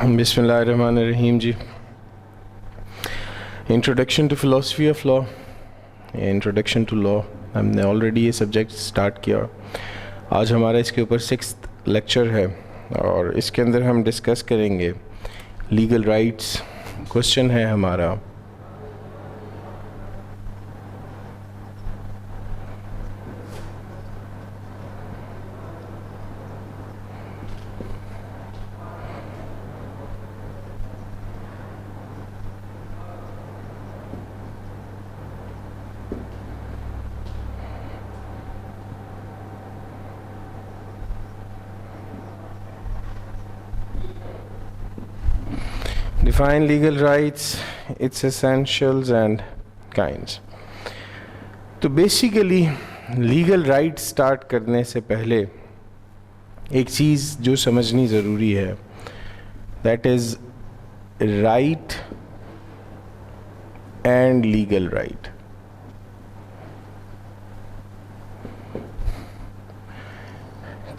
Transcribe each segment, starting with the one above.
बिस्मिल्लाहिर्रहमानिर्रहीम जी। Introduction to philosophy of law, introduction to law, हमने ऑलरेडी ये सब्जेक्ट स्टार्ट किया। आज हमारा इसके ऊपर 6th लेक्चर है और इसके अंदर हम डिस्कस करेंगे लीगल राइट्स। क्वेश्चन है हमारा, define legal rights, its essentials and kinds। तो बेसिकली लीगल राइट स्टार्ट करने से पहले एक चीज़ जो समझनी ज़रूरी है, that is right and legal right.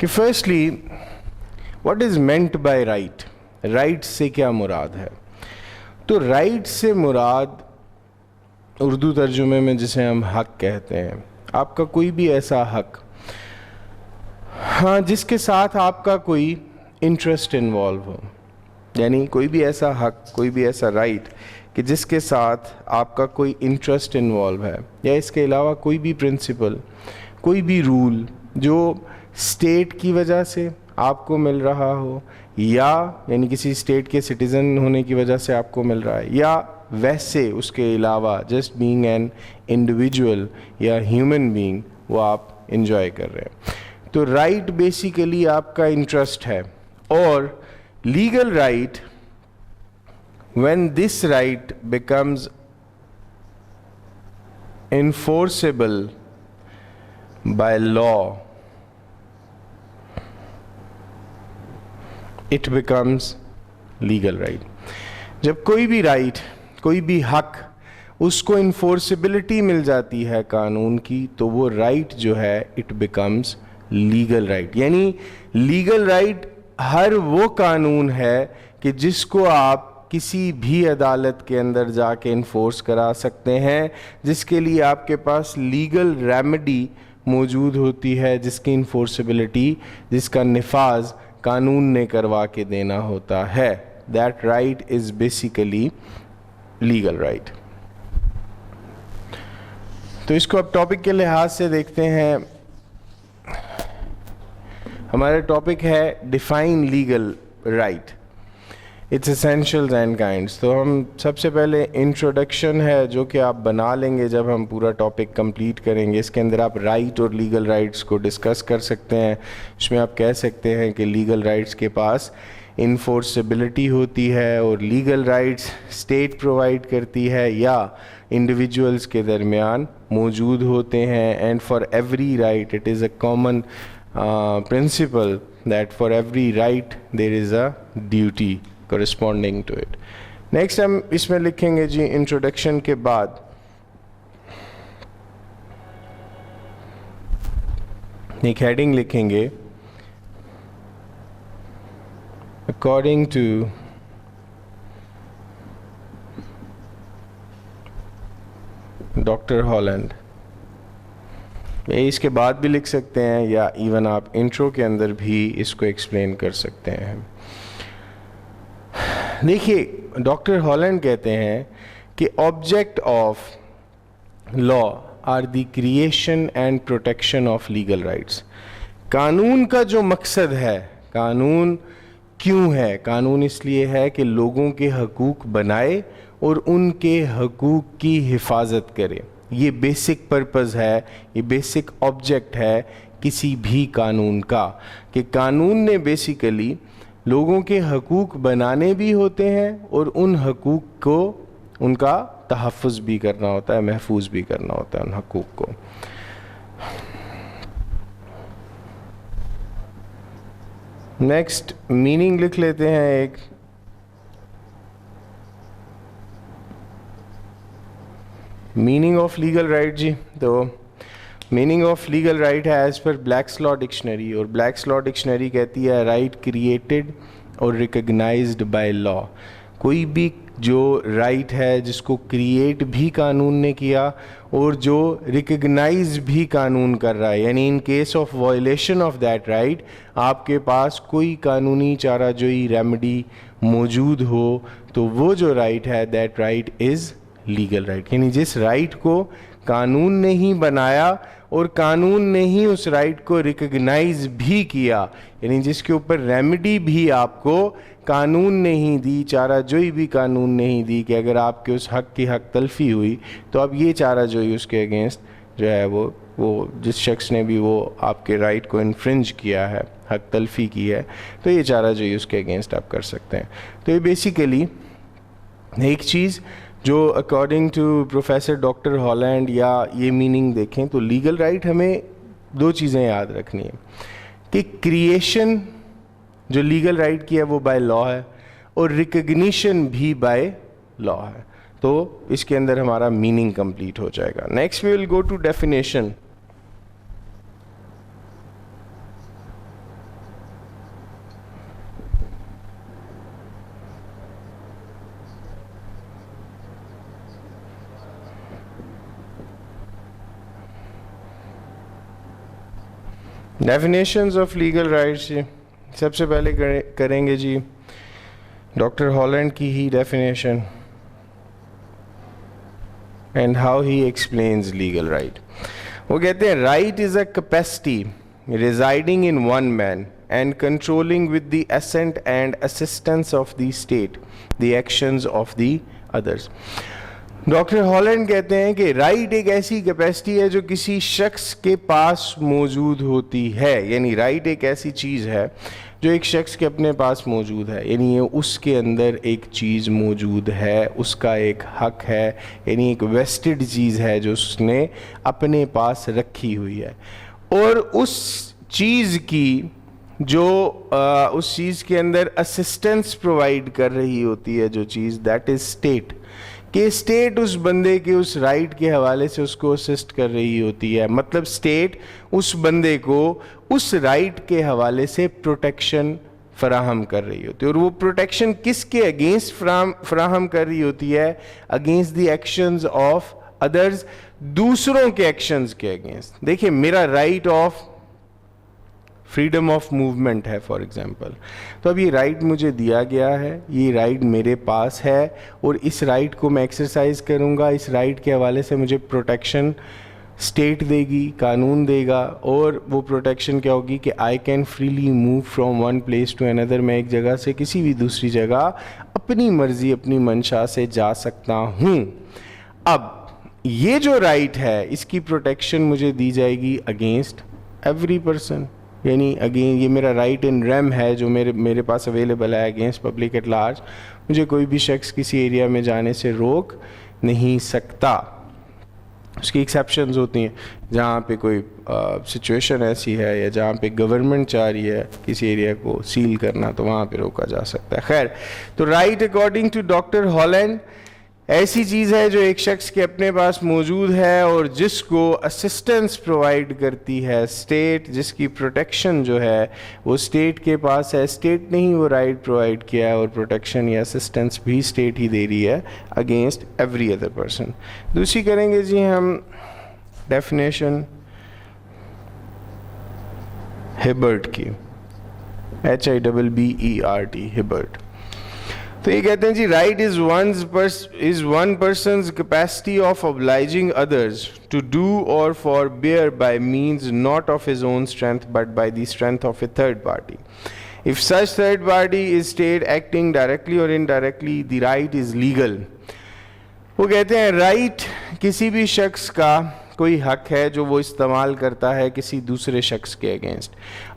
कि firstly what is meant by right, right से क्या मुराद है। तो राइट से मुराद उर्दू तर्जुमे में जिसे हम हक कहते हैं, आपका कोई भी ऐसा हक, हाँ, जिसके साथ आपका कोई इंटरेस्ट इन्वॉल्व हो, यानी कोई भी ऐसा हक, कोई भी ऐसा राइट कि जिसके साथ आपका कोई इंटरेस्ट इन्वॉल्व है, या इसके अलावा कोई भी प्रिंसिपल, कोई भी रूल जो स्टेट की वजह से आपको मिल रहा हो, या यानी किसी स्टेट के सिटीज़न होने की वजह से आपको मिल रहा है, या वैसे उसके अलावा जस्ट बीइंग एन इंडिविजुअल या ह्यूमन बीइंग वो आप इंजॉय कर रहे हैं। तो राइट बेसिकली आपका इंटरेस्ट है। और legal right, when this right becomes enforceable by law, it becomes legal right. जब कोई भी राइट, कोई भी हक, उसको इन्फोर्सिबिलिटी मिल जाती है कानून की, तो वो राइट जो है इट बिकम्स लीगल राइट। यानी लीगल राइट हर वो कानून है कि जिसको आप किसी भी अदालत के अंदर जाके इन्फोर्स करा सकते हैं, जिसके लिए आपके पास लीगल रेमेडी मौजूद होती है, जिसकी इन्फोर्सिबिलिटी, जिसका निफाज कानून ने करवा के देना होता है। That right is basically legal right. तो इसको अब टॉपिक के लिहाज से देखते हैं। हमारा टॉपिक है define legal right, it's essentials and kinds. तो हम सबसे पहले इंट्रोडक्शन है जो कि आप बना लेंगे जब हम पूरा टॉपिक कंप्लीट करेंगे। इसके अंदर आप राइट और लीगल राइट्स को डिस्कस कर सकते हैं। इसमें आप कह सकते हैं कि लीगल राइट्स के पास इन्फोर्सेबिलिटी होती है और लीगल राइट्स स्टेट प्रोवाइड करती है या इंडिविजुअल्स के दरमियान मौजूद होते हैं। And for every right it is a common principle that for every right there is a duty corresponding to it। Next हम इसमें लिखेंगे जी, इंट्रोडक्शन के बाद एक हेडिंग लिखेंगे, अकॉर्डिंग टू डॉक्टर हॉलैंड। इसके बाद भी लिख सकते हैं या इवन आप इंट्रो के अंदर भी इसको एक्सप्लेन कर सकते हैं। देखिए, डॉक्टर हॉलैंड कहते हैं कि object of law are the creation and protection of legal rights. कानून का जो मकसद है, कानून क्यों है? कानून इसलिए है कि लोगों के हकूक़ बनाए और उनके हकूक़ की हिफाजत करे। ये बेसिक पर्पज़ है, ये बेसिक ऑब्जेक्ट है किसी भी कानून का, कि कानून ने बेसिकली लोगों के हकूक़ बनाने भी होते हैं और उन हकूक़ को, उनका तहफ़्फ़ुज़ भी करना होता है, महफूज भी करना होता है उन हकूक़ को। नेक्स्ट मीनिंग लिख लेते हैं एक, मीनिंग ऑफ लीगल राइट जी। तो मीनिंग ऑफ लीगल राइट है as per Black's law dictionary, और ब्लैक्स लॉ डिक्शनरी कहती है राइट क्रिएटेड और रिकग्नाइज्ड बाय लॉ। कोई भी जो राइट है जिसको क्रिएट भी कानून ने किया और जो रिकग्नाइज भी कानून कर रहा है, यानी in case of violation of that right आपके पास कोई कानूनी चाराजोई रेमेडी मौजूद हो, तो वो जो राइट है that right is legal right. यानी जिस राइट को कानून ने ही बनाया और कानून ने ही उस राइट को रिकग्नाइज भी किया, यानी जिसके ऊपर रेमेडी भी आपको कानून ने ही दी, चाराजोई भी कानून ने ही दी कि अगर आपके उस हक की हक तलफी हुई तो अब ये चाराजोई उसके अगेंस्ट जो है वो जिस शख्स ने भी वो आपके राइट को इन्फ्रिंज किया है, हक तलफी की है, तो ये चाराजोई उसके अगेंस्ट आप कर सकते हैं। तो ये बेसिकली एक चीज़ जो according to professor doctor Holland या ये मीनिंग देखें तो लीगल राइट हमें दो चीज़ें याद रखनी है कि क्रिएशन जो लीगल राइट की है वो बाय लॉ है और रिकग्निशन भी बाय लॉ है। तो इसके अंदर हमारा मीनिंग कंप्लीट हो जाएगा। Next we will go to definition. Definitions of legal rights सबसे पहले करेंगे जी डॉक्टर हॉलैंड की ही definition and how he explains legal right. वो कहते हैं right is a capacity residing in one man and controlling with the assent and assistance of the state the actions of the others. Doctor Holland कहते हैं कि right एक ऐसी capacity है जो किसी शख्स के पास मौजूद होती है, यानी राइट एक ऐसी चीज़ है जो एक शख्स के अपने पास मौजूद है, यानी ये उसके अंदर एक चीज़ मौजूद है, उसका एक हक है, यानी एक वेस्टेड चीज़ है जो उसने अपने पास रखी हुई है। और उस चीज़ की जो उस चीज़ के अंदर असिस्टेंस प्रोवाइड कर रही होती है जो चीज़, दैट इज़ स्टेट, कि स्टेट उस बंदे के उस राइट के हवाले से उसको असिस्ट कर रही होती है। मतलब स्टेट उस बंदे को उस राइट के हवाले से प्रोटेक्शन फराहम कर रही होती है। और वो प्रोटेक्शन किसके अगेंस्ट फराहम कर रही होती है? Against the actions of others, दूसरों के एक्शंस के अगेंस्ट। देखिए मेरा right of freedom of movement है फॉर एग्जांपल, तो अब ये राइट मुझे दिया गया है, ये राइट मेरे पास है और इस राइट को मैं एक्सरसाइज करूँगा, इस राइट के हवाले से मुझे प्रोटेक्शन स्टेट देगी, कानून देगा। और वो प्रोटेक्शन क्या होगी कि I can freely move from one place to another, मैं एक जगह से किसी भी दूसरी जगह अपनी मर्जी अपनी मंशा से जा सकता हूँ। अब ये जो राइट है इसकी प्रोटेक्शन मुझे दी जाएगी अगेंस्ट एवरी पर्सन, यानी अगेन ये मेरा राइट इन रेम है जो मेरे पास अवेलेबल है अगेंस्ट पब्लिक एट लार्ज। मुझे कोई भी शख्स किसी एरिया में जाने से रोक नहीं सकता। उसकी एक्सेप्शंस होती हैं, जहाँ पे कोई सिचुएशन ऐसी है या जहाँ पे गवर्नमेंट चाह रही है किसी एरिया को सील करना, तो वहाँ पे रोका जा सकता है। खैर, तो right according to doctor Holland ऐसी चीज़ है जो एक शख्स के अपने पास मौजूद है और जिसको असिस्टेंस प्रोवाइड करती है स्टेट, जिसकी प्रोटेक्शन जो है वो स्टेट के पास है। स्टेट ने ही वो राइट प्रोवाइड किया है और प्रोटेक्शन या असिस्टेंस भी स्टेट ही दे रही है अगेंस्ट एवरी अदर पर्सन। दूसरी करेंगे जी हम डेफिनेशन हिबर्ट की, HIBBERT, हिबर्ट। तो ये कहते हैं जी right is one person's capacity of obliging others to do or forbear by means not of his own strength but by the strength of a third party. If such third party is state acting directly or indirectly, the right is legal. वो कहते हैं right किसी भी शख्स का कोई हक है जो वो इस्तेमाल करता है किसी दूसरे शख्स के अगेंस्ट,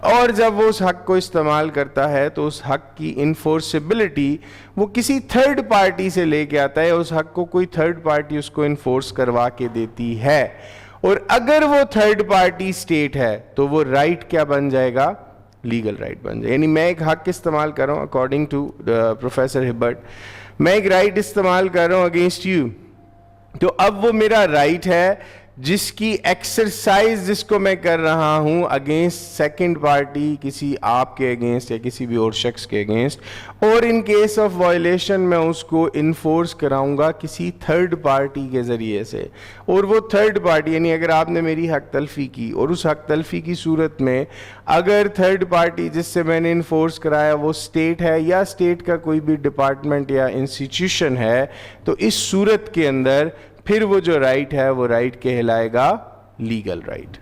और जब वो उस हक को इस्तेमाल करता है तो उस हक की इन्फोर्सिबिलिटी वो किसी थर्ड पार्टी से लेके आता है। उस हक को कोई थर्ड पार्टी उसको इन्फोर्स करवा के देती है, और अगर वो थर्ड पार्टी स्टेट है तो वो राइट क्या बन जाएगा? लीगल राइट बन जाए। यानी मैं एक हक इस्तेमाल कर रहा हूँ अकॉर्डिंग टू प्रोफेसर हिबर्ट, मैं एक राइट इस्तेमाल कर रहा हूँ अगेंस्ट यू, तो अब वो मेरा राइट है जिसकी एक्सरसाइज जिसको मैं कर रहा हूं अगेंस्ट सेकंड पार्टी, किसी आपके अगेंस्ट या किसी भी और शख्स के अगेंस्ट, और इन केस ऑफ वायलेशन मैं उसको इन्फोर्स कराऊंगा किसी थर्ड पार्टी के ज़रिए से। और वो थर्ड पार्टी यानी अगर आपने मेरी हक तलफी की और उस हक तलफी की सूरत में अगर थर्ड पार्टी जिससे मैंने इन्फोर्स कराया वो स्टेट है या स्टेट का कोई भी डिपार्टमेंट या इंस्टीट्यूशन है, तो इस सूरत के अंदर फिर वो जो राइट है वो राइट कहलाएगा legal right.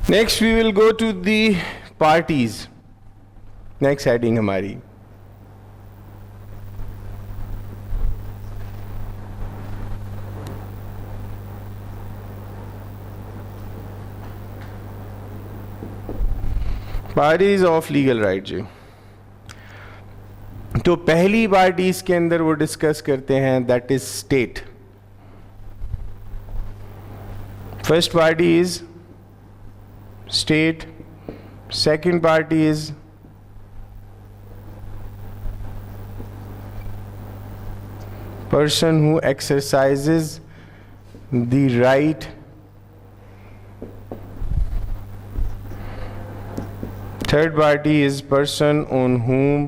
Next we will go to the parties. Next heading हमारी पार्टीज ऑफ लीगल राइट जी। तो पहली पार्टी इसके अंदर वो डिस्कस करते हैं, that is state. First party is state, second party is person who exercises the right third party is person on whom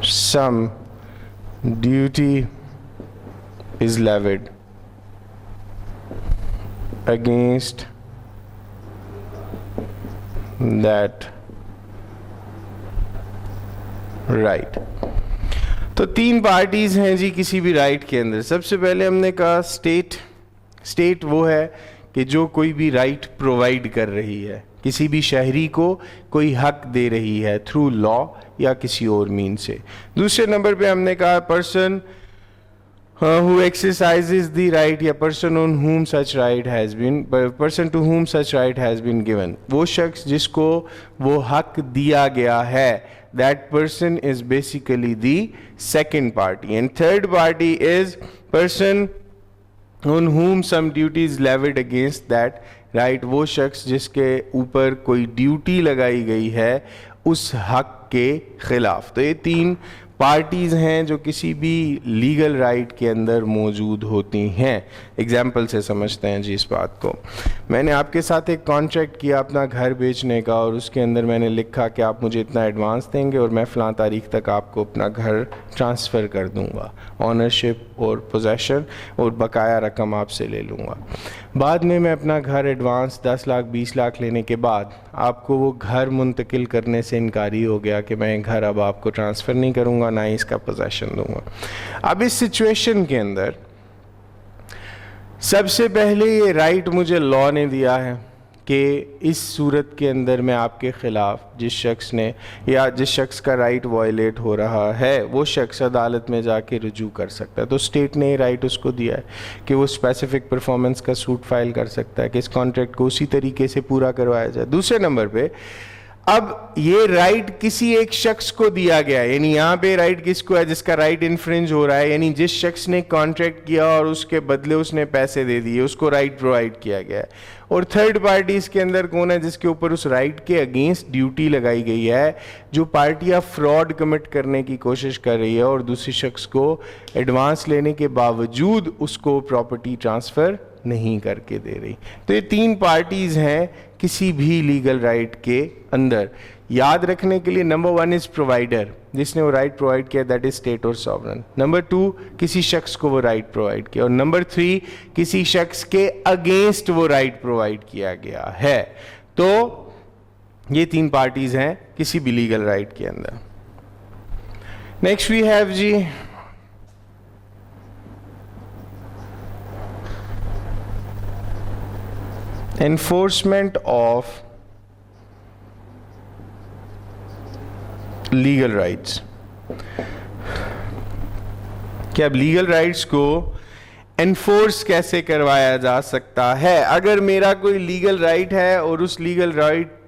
some duty is levied against that right। तो तीन पार्टीज हैं जी किसी भी राइट के अंदर। सबसे पहले हमने कहा स्टेट। स्टेट वो है कि जो कोई भी राइट प्रोवाइड कर रही है, किसी भी शहरी को कोई हक दे रही है थ्रू लॉ या किसी और मीन से। दूसरे नंबर पे हमने कहा person who exercises the right या person on whom such right has been, person to whom such right has been given, वो शख्स जिसको वो हक दिया गया है, that person is basically the second party। and third party is person on whom some duty is levied against that right, वो शख्स जिसके ऊपर कोई ड्यूटी लगाई गई है उस हक के खिलाफ। तो ये तीन पार्टीज़ हैं जो किसी भी लीगल राइट के अंदर मौजूद होती हैं। एग्जाम्पल से समझते हैं जी इस बात को। मैंने आपके साथ एक कॉन्ट्रैक्ट किया अपना घर बेचने का, और उसके अंदर मैंने लिखा कि आप मुझे इतना एडवांस देंगे और मैं फ़लाँ तारीख तक आपको अपना घर ट्रांसफ़र कर दूंगा, ऑनरशिप और पोजेशन, और बकाया रकम आपसे ले लूँगा। बाद में मैं अपना घर एडवांस 10 लाख 20 लाख लेने के बाद आपको वो घर मुंतकिल करने से इनकारी हो गया कि मैं घर अब आपको ट्रांसफ़र नहीं करूँगा, ना ही इसका पोजेशन दूंगा। अब इस सिचुएशन के अंदर सबसे पहले ये राइट मुझे लॉ ने दिया है कि इस सूरत के अंदर मैं आपके ख़िलाफ़ जिस शख्स ने या जिस शख्स का राइट वायलेट हो रहा है वो शख्स अदालत में जाके रुजू कर सकता है। तो स्टेट ने राइट उसको दिया है कि वो स्पेसिफिक परफॉर्मेंस का सूट फाइल कर सकता है कि इस कॉन्ट्रैक्ट को उसी तरीके से पूरा करवाया जाए। दूसरे नंबर पे अब ये राइट किसी एक शख्स को दिया गया है, यानी यहाँ पे राइट किसको है जिसका राइट इन्फ्रिंज हो रहा है, यानी जिस शख्स ने कॉन्ट्रैक्ट किया और उसके बदले उसने पैसे दे दिए उसको राइट प्रोवाइड किया गया है। और थर्ड पार्टी इसके अंदर कौन है जिसके ऊपर उस राइट के अगेंस्ट ड्यूटी लगाई गई है, जो पार्टियाँ फ्रॉड कमिट करने की कोशिश कर रही है और दूसरी शख्स को एडवांस लेने के बावजूद उसको प्रॉपर्टी ट्रांसफ़र नहीं करके दे रही। तो ये तीन पार्टीज हैं किसी भी लीगल राइट के अंदर। याद रखने के लिए नंबर 1 इज प्रोवाइडर, जिसने वो राइट प्रोवाइड किया, दैट इज स्टेट और सॉवरन। नंबर 2 किसी शख्स को वो राइट प्रोवाइड किया, और नंबर 3 किसी शख्स के अगेंस्ट वो राइट प्रोवाइड किया गया है। तो ये तीन पार्टीज हैं किसी भी लीगल राइट के अंदर। नेक्स्ट वी हैव जी enforcement of legal rights। कि अब लीगल राइट्स को एनफोर्स कैसे करवाया जा सकता है। अगर मेरा कोई लीगल राइट है और उस लीगल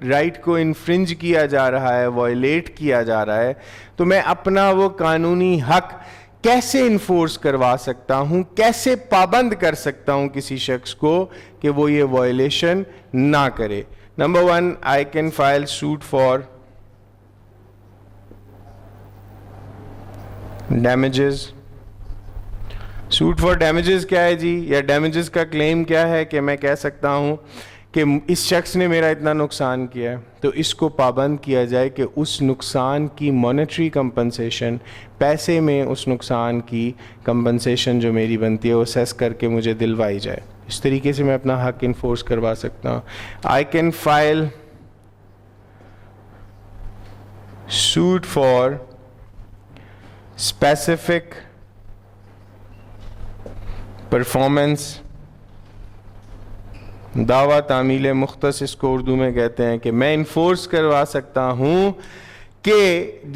राइट को इन्फ्रिंज किया जा रहा है, वायलेट किया जा रहा है, तो मैं अपना वो कानूनी हक कैसे इन्फोर्स करवा सकता हूं, कैसे पाबंद कर सकता हूं किसी शख्स को कि वो ये वायलेशन ना करे। Number 1, I can file suit for damages suit for damages क्या है जी, या डैमेजेस का क्लेम क्या है कि मैं कह सकता हूँ कि इस शख्स ने मेरा इतना नुकसान किया है, तो इसको पाबंद किया जाए कि उस नुकसान की मॉनेटरी कंपनसेशन, पैसे में उस नुकसान की कंपनसेशन जो मेरी बनती है वो सेस करके मुझे दिलवाई जाए। इस तरीके से मैं अपना हक इन्फोर्स करवा सकता हूँ। I can file suit for specific performance, दावा तामील मुख्तस इसको उर्दू में कहते हैं, कि मैं इन्फोर्स करवा सकता हूँ कि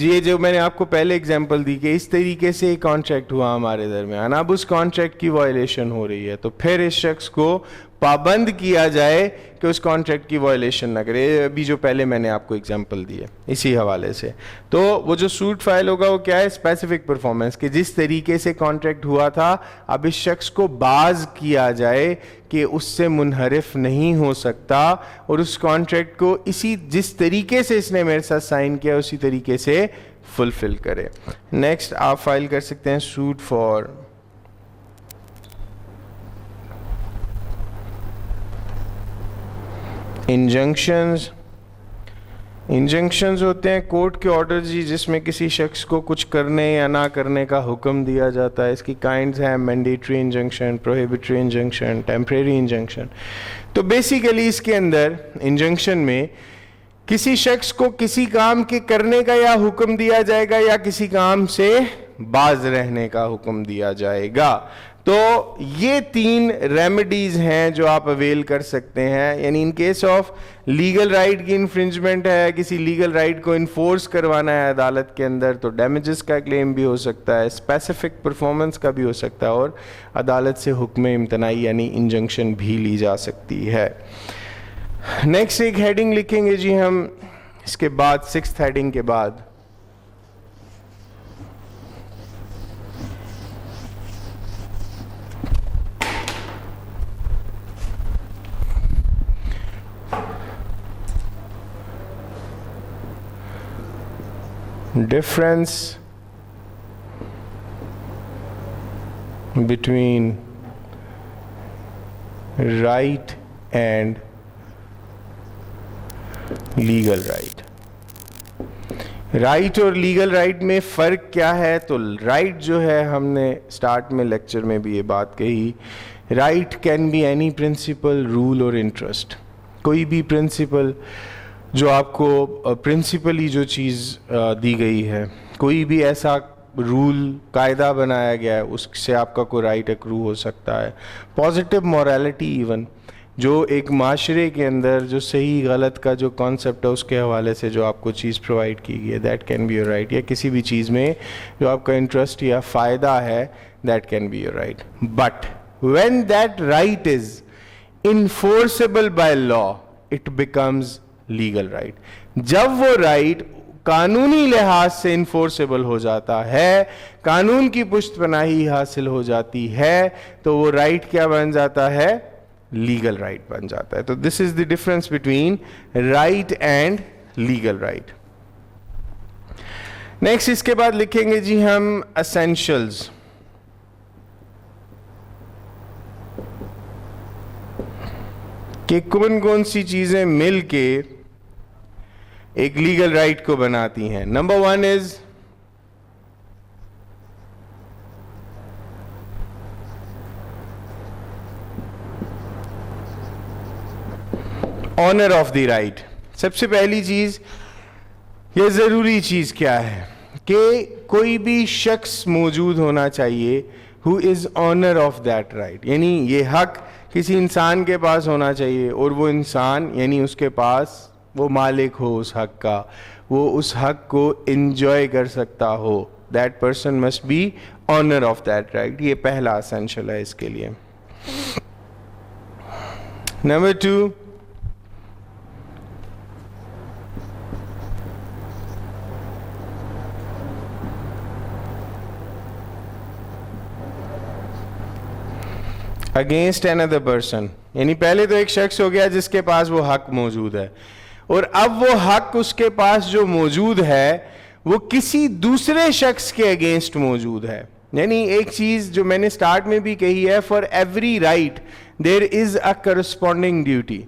ये जो मैंने आपको पहले एग्जांपल दी कि इस तरीके से एक कॉन्ट्रैक्ट हुआ हमारे दरमियान, अब उस कॉन्ट्रैक्ट की वायलेशन हो रही है, तो फिर इस शख्स को पाबंद किया जाए कि उस कॉन्ट्रैक्ट की वायलेशन ना करे। अभी जो पहले मैंने आपको एग्जांपल दिए इसी हवाले से, तो वो जो सूट फाइल होगा वो क्या है, स्पेसिफिक परफॉर्मेंस, कि जिस तरीके से कॉन्ट्रैक्ट हुआ था अब इस शख्स को बाज किया जाए कि उससे मुनहरिफ नहीं हो सकता, और उस कॉन्ट्रैक्ट को इसी जिस तरीके से इसने मेरे साथ साइन किया उसी तरीके से फुलफिल करे। नेक्स्ट आप फाइल कर सकते हैं सूट फॉर इंजंक्शंस। इंजंक्शंस होते हैं कोर्ट के ऑर्डर जी, जिसमें किसी शख्स को कुछ करने या ना करने का हुक्म दिया जाता है। इसकी काइंड्स हैं mandatory injunction, prohibitory injunction, temporary injunction. तो बेसिकली इसके अंदर इंजंक्शन में किसी शख्स को किसी काम के करने का या हुक्म दिया जाएगा या किसी काम से बाज रहने का हुक्म दिया जाएगा। तो ये 3 रेमेडीज हैं जो आप अवेल कर सकते हैं, यानी in case of legal right की इन्फ्रिंजमेंट है, किसी लीगल राइट को इन्फोर्स करवाना है अदालत के अंदर, तो डैमेजेस का क्लेम भी हो सकता है, स्पेसिफिक परफॉर्मेंस का भी हो सकता है, और अदालत से हुक्म इम्तनाई यानी इंजंक्शन भी ली जा सकती है। नेक्स्ट एक हेडिंग लिखेंगे जी हम इसके बाद, 6th हेडिंग के बाद, difference between right and legal right। Right और लीगल राइट में फ़र्क क्या है? तो राइट जो है, हमने स्टार्ट में लेक्चर में भी ये बात कही, right can be any principle, rule और इंटरेस्ट। कोई भी प्रिंसिपल जो आपको प्रिंसिपली जो चीज़ दी गई है, कोई भी ऐसा रूल कायदा बनाया गया है, उससे आपका कोई राइट एक्रू हो सकता है। पॉजिटिव मोरालिटी इवन, जो एक माशरे के अंदर जो सही गलत का जो कॉन्सेप्ट है उसके हवाले से जो आपको चीज़ प्रोवाइड की गई है, that can be your right. या किसी भी चीज़ में जो आपका इंटरेस्ट या फ़ायदा है, that can be your right. But when that right is enforceable by law, it becomes legal right. जब वो राइट कानूनी लिहाज से इन्फोर्सेबल हो जाता है, कानून की पुष्टपनाही हासिल हो जाती है, तो वो राइट क्या बन जाता है? लीगल राइट बन जाता है। तो this is the difference between right and legal right. Next इसके बाद लिखेंगे जी हम एसेंशियल्स। कि कौन कौन सी चीजें मिलके एक लीगल राइट को बनाती हैं। Number 1 is owner of the right. सबसे पहली चीज, यह जरूरी चीज क्या है कि कोई भी शख्स मौजूद होना चाहिए who is owner of that right, यानी ये हक किसी इंसान के पास होना चाहिए, और वो इंसान यानी उसके पास वो मालिक हो उस हक का, वो उस हक को एंजॉय कर सकता हो। That person must be owner of that right. ये पहला एसेंशियल है इसके लिए। नंबर 2, अगेंस्ट अनदर पर्सन, यानी पहले तो एक शख्स हो गया जिसके पास वो हक मौजूद है, और अब वो हक उसके पास जो मौजूद है वो किसी दूसरे शख्स के अगेंस्ट मौजूद है। यानी एक चीज जो मैंने स्टार्ट में भी कही है, for every right there is a corresponding duty.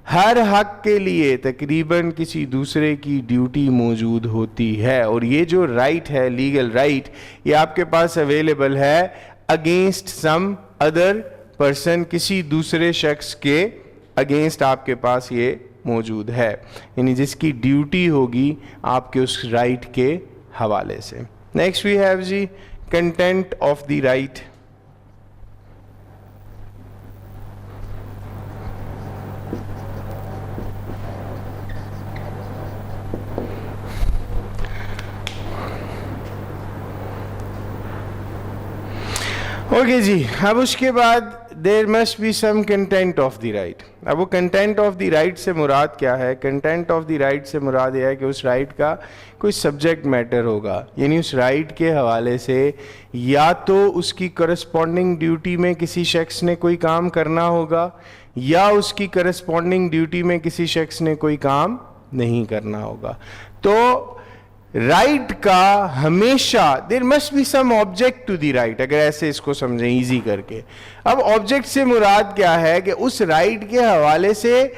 हर हक के लिए तकरीबन किसी दूसरे की ड्यूटी मौजूद होती है, और ये जो राइट है, लीगल राइट, ये आपके पास अवेलेबल है अगेंस्ट सम अदर पर्सन, किसी दूसरे शख्स के अगेंस्ट आपके पास ये मौजूद है, यानी जिसकी ड्यूटी होगी आपके उस राइट के हवाले से। नेक्स्ट वी हैव जी content of the right. Okay जी, अब उसके बाद there must be some content of the right. अब वो कंटेंट ऑफ द राइट से मुराद क्या है? कंटेंट ऑफ द राइट से मुराद यह है कि उस राइट का कोई सब्जेक्ट मैटर होगा, यानी उस राइट के हवाले से या तो उसकी करस्पॉन्डिंग ड्यूटी में किसी शख्स ने कोई काम करना होगा, या उसकी करस्पॉन्डिंग ड्यूटी में किसी शख्स ने कोई काम नहीं करना होगा। तो राइट का हमेशा there must be some object to the right, अगर ऐसे इसको समझें इजी करके। अब ऑब्जेक्ट से मुराद क्या है कि उस राइट के हवाले से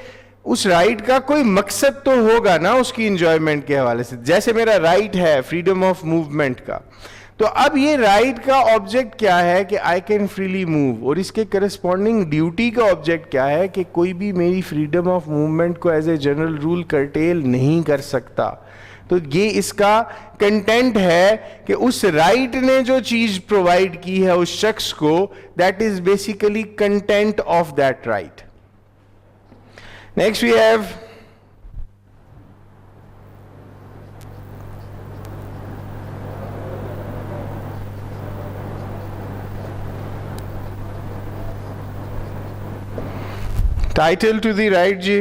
उस राइट का कोई मकसद तो होगा ना उसकी इंजॉयमेंट के हवाले से। जैसे मेरा राइट है फ्रीडम ऑफ मूवमेंट का, तो अब ये राइट का ऑब्जेक्ट क्या है कि आई कैन फ्रीली मूव, और इसके करस्पॉन्डिंग ड्यूटी का ऑब्जेक्ट क्या है कि कोई भी मेरी फ्रीडम ऑफ मूवमेंट को as a general rule curtail नहीं कर सकता। तो ये इसका कंटेंट है कि उस राइट ने जो चीज प्रोवाइड की है उस शख्स को, that is basically content of that right. Next we have title to the right जी।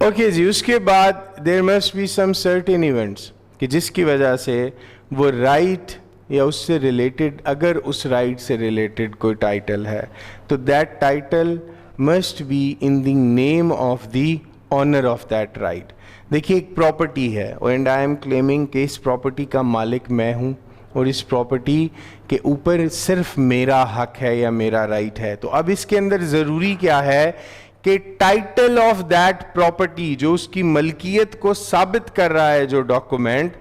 ओके जी, उसके बाद there must be some certain events कि जिसकी वजह से वो राइट या उससे रिलेटेड, अगर उस राइट से रिलेटेड कोई टाइटल है तो that title must be in the name of the owner of that right. देखिए एक प्रॉपर्टी है एंड आई एम क्लेमिंग कि इस प्रॉपर्टी का मालिक मैं हूँ और इस प्रॉपर्टी के ऊपर सिर्फ मेरा हक है या मेरा राइट है। तो अब इसके अंदर ज़रूरी क्या है कि टाइटल ऑफ दैट प्रॉपर्टी, जो उसकी मलकियत को साबित कर रहा है जो डॉक्यूमेंट,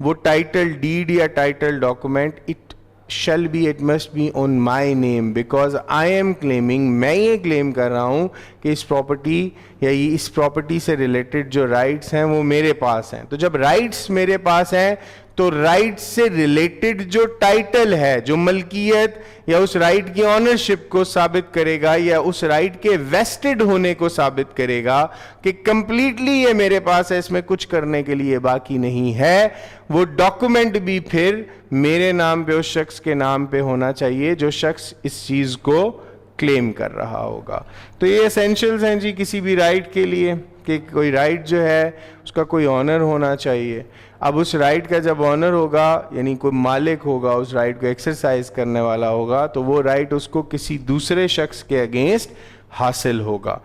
वो टाइटल डीड या title document, it shall be, it must be on my name, because I am claiming, मैं ये क्लेम कर रहा हूँ कि इस प्रॉपर्टी या इस प्रॉपर्टी से रिलेटेड जो राइट्स हैं वो मेरे पास हैं। तो जब राइट्स मेरे पास हैं तो राइट से रिलेटेड जो टाइटल है, जो मलकियत या उस राइट की ऑनरशिप को साबित करेगा या उस राइट के वेस्टेड होने को साबित करेगा कि कंप्लीटली ये मेरे पास है, इसमें कुछ करने के लिए बाकी नहीं है, वो डॉक्यूमेंट भी फिर मेरे नाम पे, उस शख्स के नाम पे होना चाहिए जो शख्स इस चीज को क्लेम कर रहा होगा। तो ये एसेंशियल्स हैं जी किसी भी राइट के लिए कि कोई राइट जो है उसका कोई ऑनर होना चाहिए। अब उस राइट का जब ऑनर होगा, यानी कोई मालिक होगा, उस राइट को एक्सरसाइज करने वाला होगा, तो वो राइट उसको किसी दूसरे शख्स के अगेंस्ट हासिल होगा।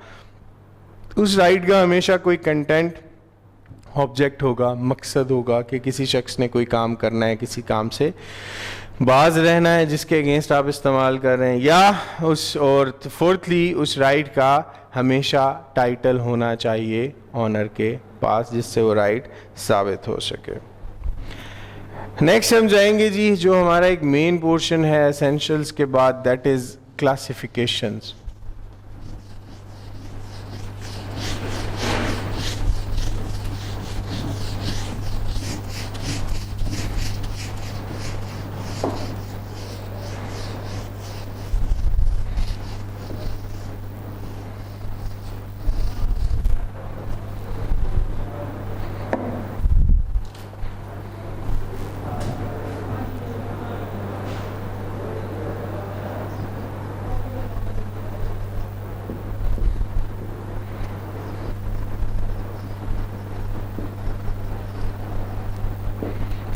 उस राइट का हमेशा कोई कंटेंट, ऑब्जेक्ट होगा, मकसद होगा कि किसी शख्स ने कोई काम करना है, किसी काम से बाज रहना है जिसके अगेंस्ट आप इस्तेमाल कर रहे हैं, या उस, और फोर्थली उस राइट का हमेशा टाइटल होना चाहिए ऑनर के पास जिससे वो राइट साबित हो सके। नेक्स्ट हम जाएंगे जी जो हमारा एक मेन पोर्शन है एसेंशियल्स के बाद, that is classifications.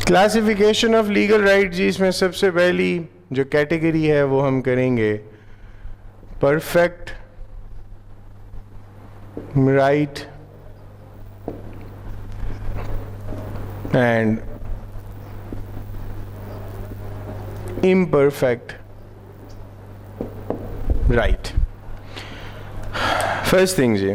Classification of legal right जी, इसमें सबसे पहली जो कैटेगरी है वो हम करेंगे perfect right, and imperfect right. First thing जी,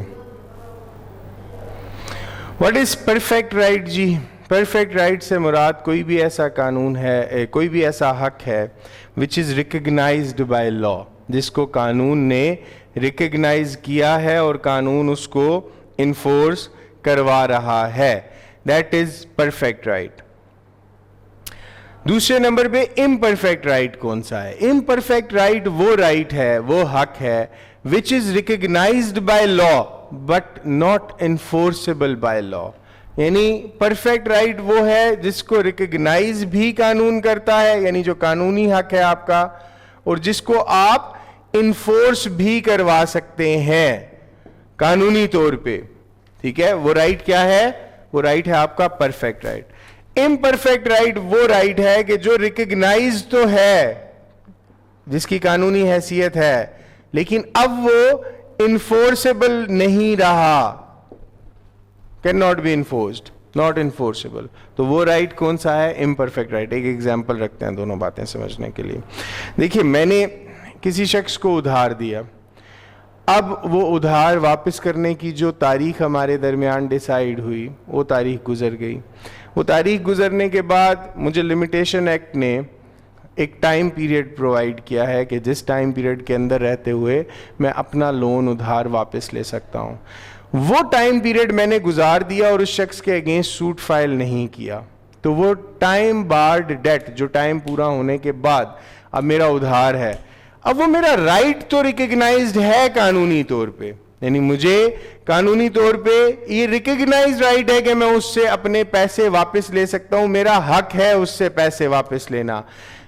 what is perfect right जी? परफेक्ट राइट से मुराद कोई भी ऐसा कानून है, कोई भी ऐसा हक है which is recognised by law, जिसको कानून ने रिकग्नाइज किया है और कानून उसको इन्फोर्स करवा रहा है, दैट इज परफेक्ट राइट। दूसरे नंबर पे इम्परफेक्ट राइट कौन सा है? इम्परफेक्ट राइट वो राइट है, वो हक है which is recognised by law but not enforceable by law. यानी परफेक्ट राइट वो है जिसको रिकग्नाइज भी कानून करता है, यानी जो कानूनी हक है आपका, और जिसको आप इन्फोर्स भी करवा सकते हैं कानूनी तौर पे। ठीक है, वो राइट क्या है? वो राइट है आपका परफेक्ट राइट। इम्परफेक्ट राइट वो राइट है कि जो रिकग्नाइज तो है, जिसकी कानूनी हैसियत है, लेकिन अब वो इन्फोर्सेबल नहीं रहा, can not be enforced, not enforceable. तो वो राइट कौन सा है? Imperfect right. एक एग्जाम्पल रखते हैं दोनों बातें समझने के लिए। देखिए, मैंने किसी शख्स को उधार दिया, अब वो उधार वापस करने की जो तारीख हमारे दरमियान डिसाइड हुई, वो तारीख गुजर गई। वो तारीख गुजरने के बाद मुझे लिमिटेशन एक्ट ने एक टाइम पीरियड प्रोवाइड किया है कि जिस टाइम पीरियड के अंदर रहते हुए मैं अपना लोन उधार वापस ले सकता हूँ। वो टाइम पीरियड मैंने गुजार दिया और उस शख्स के अगेंस्ट सूट फाइल नहीं किया, तो वो टाइम बार्ड डेट, जो टाइम पूरा होने के बाद अब मेरा उधार है, अब वो मेरा राइट तो रिकग्नाइज्ड है कानूनी तौर पे, यानी मुझे कानूनी तौर पे ये रिकग्नाइज्ड राइट है कि मैं उससे अपने पैसे वापस ले सकता हूं, मेरा हक है उससे पैसे वापस लेना,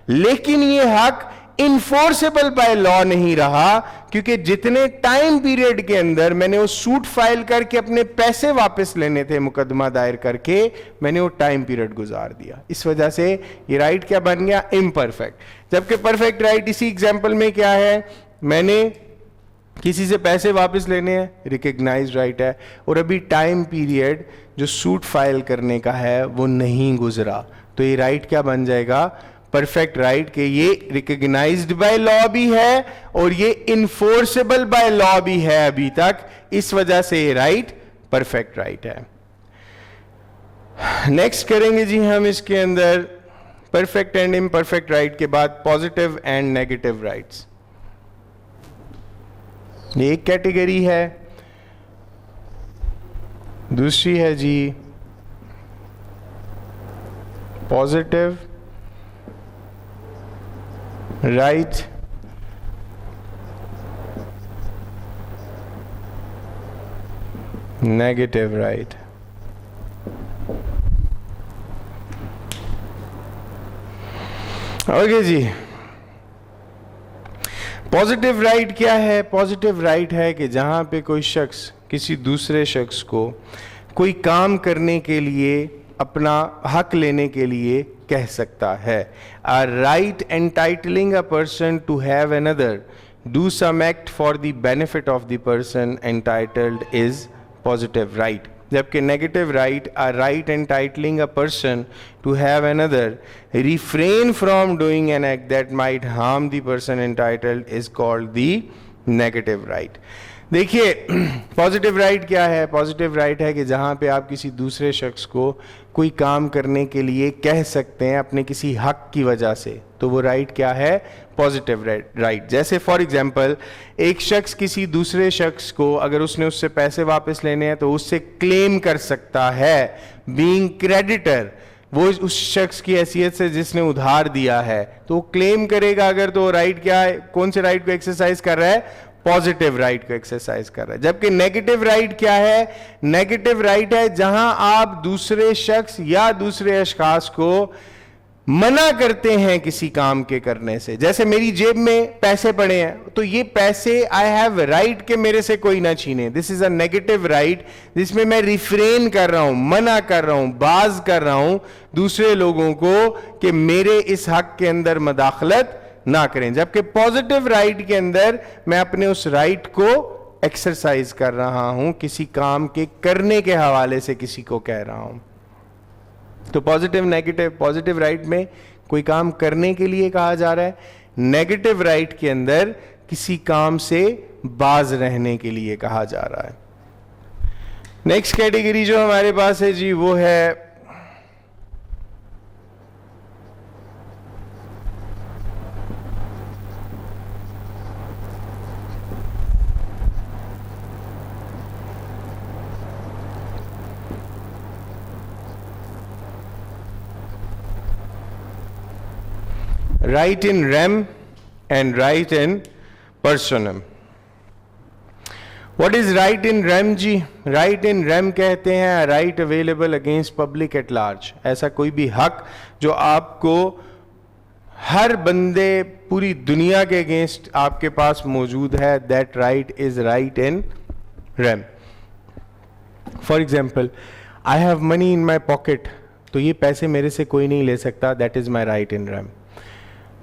लेकिन ये हक इन्फोर्सेबल बाय लॉ नहीं रहा, क्योंकि जितने टाइम पीरियड के अंदर मैंने वो सूट फाइल करके अपने पैसे वापस लेने थे, मुकदमा दायर करके, मैंने वो टाइम पीरियड गुजार दिया। इस वजह से ये राइट क्या बन गया? इम्परफेक्ट। जबकि परफेक्ट राइट इसी एग्जाम्पल में क्या है? मैंने किसी से पैसे वापस लेने हैं, रिकग्नाइज राइट है, और अभी टाइम पीरियड जो सूट फाइल करने का है वो नहीं गुजरा, तो ये राइट क्या बन जाएगा? परफेक्ट राइट के ये रिकग्नाइज्ड बाय लॉ भी है और ये इन्फोर्सेबल बाय लॉ भी है अभी तक, इस वजह से ये राइट परफेक्ट राइट है। नेक्स्ट करेंगे जी हम इसके अंदर परफेक्ट एंड इम्परफेक्ट राइट के बाद पॉजिटिव एंड नेगेटिव राइट्स। ये एक कैटेगरी है। दूसरी है जी positive right negative right. Okay जी, पॉजिटिव राइट क्या है? पॉजिटिव राइट है कि जहां पे कोई शख्स किसी दूसरे शख्स को कोई काम करने के लिए, अपना हक लेने के लिए कह सकता है। A right entitling a person to have another do some act for the benefit of the person entitled is positive right. जबकि negative right, a right entitling a person to have another refrain from doing an act that might harm the person entitled is called the negative right. देखिए, positive right क्या है? Positive right है कि जहाँ पे आप किसी दूसरे शख्स को कोई काम करने के लिए कह सकते हैं अपने किसी हक की वजह से, तो वो राइट क्या है? Positive right. जैसे फॉर एग्जांपल, एक शख्स किसी दूसरे शख्स को, अगर उसने उससे पैसे वापस लेने हैं तो उससे क्लेम कर सकता है, बीइंग क्रेडिटर, वो उस शख्स की हैसियत से जिसने उधार दिया है, तो वो क्लेम करेगा अगर, तो राइट क्या है? कौन से राइट को एक्सरसाइज कर रहा है? पॉजिटिव राइट को एक्सरसाइज कर रहा है। जबकि नेगेटिव राइट क्या है? नेगेटिव राइट है जहां आप दूसरे शख्स या दूसरे अशखास को मना करते हैं किसी काम के करने से। जैसे मेरी जेब में पैसे पड़े हैं, तो ये पैसे आई हैव राइट के मेरे से कोई ना छीने, this is a negative right, जिसमें मैं रिफ्रेन कर रहा हूं, मना कर रहा हूं, बाज कर रहा हूं दूसरे लोगों को कि मेरे इस हक के अंदर मदाखलत ना करें। जबकि पॉजिटिव राइट के अंदर मैं अपने उस राइट को एक्सरसाइज कर रहा हूं, किसी काम के करने के हवाले से किसी को कह रहा हूं। तो पॉजिटिव नेगेटिव, पॉजिटिव राइट में कोई काम करने के लिए कहा जा रहा है, नेगेटिव राइट के अंदर किसी काम से बाज रहने के लिए कहा जा रहा है। नेक्स्ट कैटेगरी जो हमारे पास है जी वो है right in rem and right in personam। What is right in rem ji? right in rem कहते हैं right available against public at large। ऐसा कोई भी हक जो आपको हर बंदे पूरी दुनिया के अगेंस्ट आपके पास मौजूद है, that right is right in rem। For example, I have money in my pocket, तो ये पैसे मेरे से कोई नहीं ले सकता, that is my right in rem।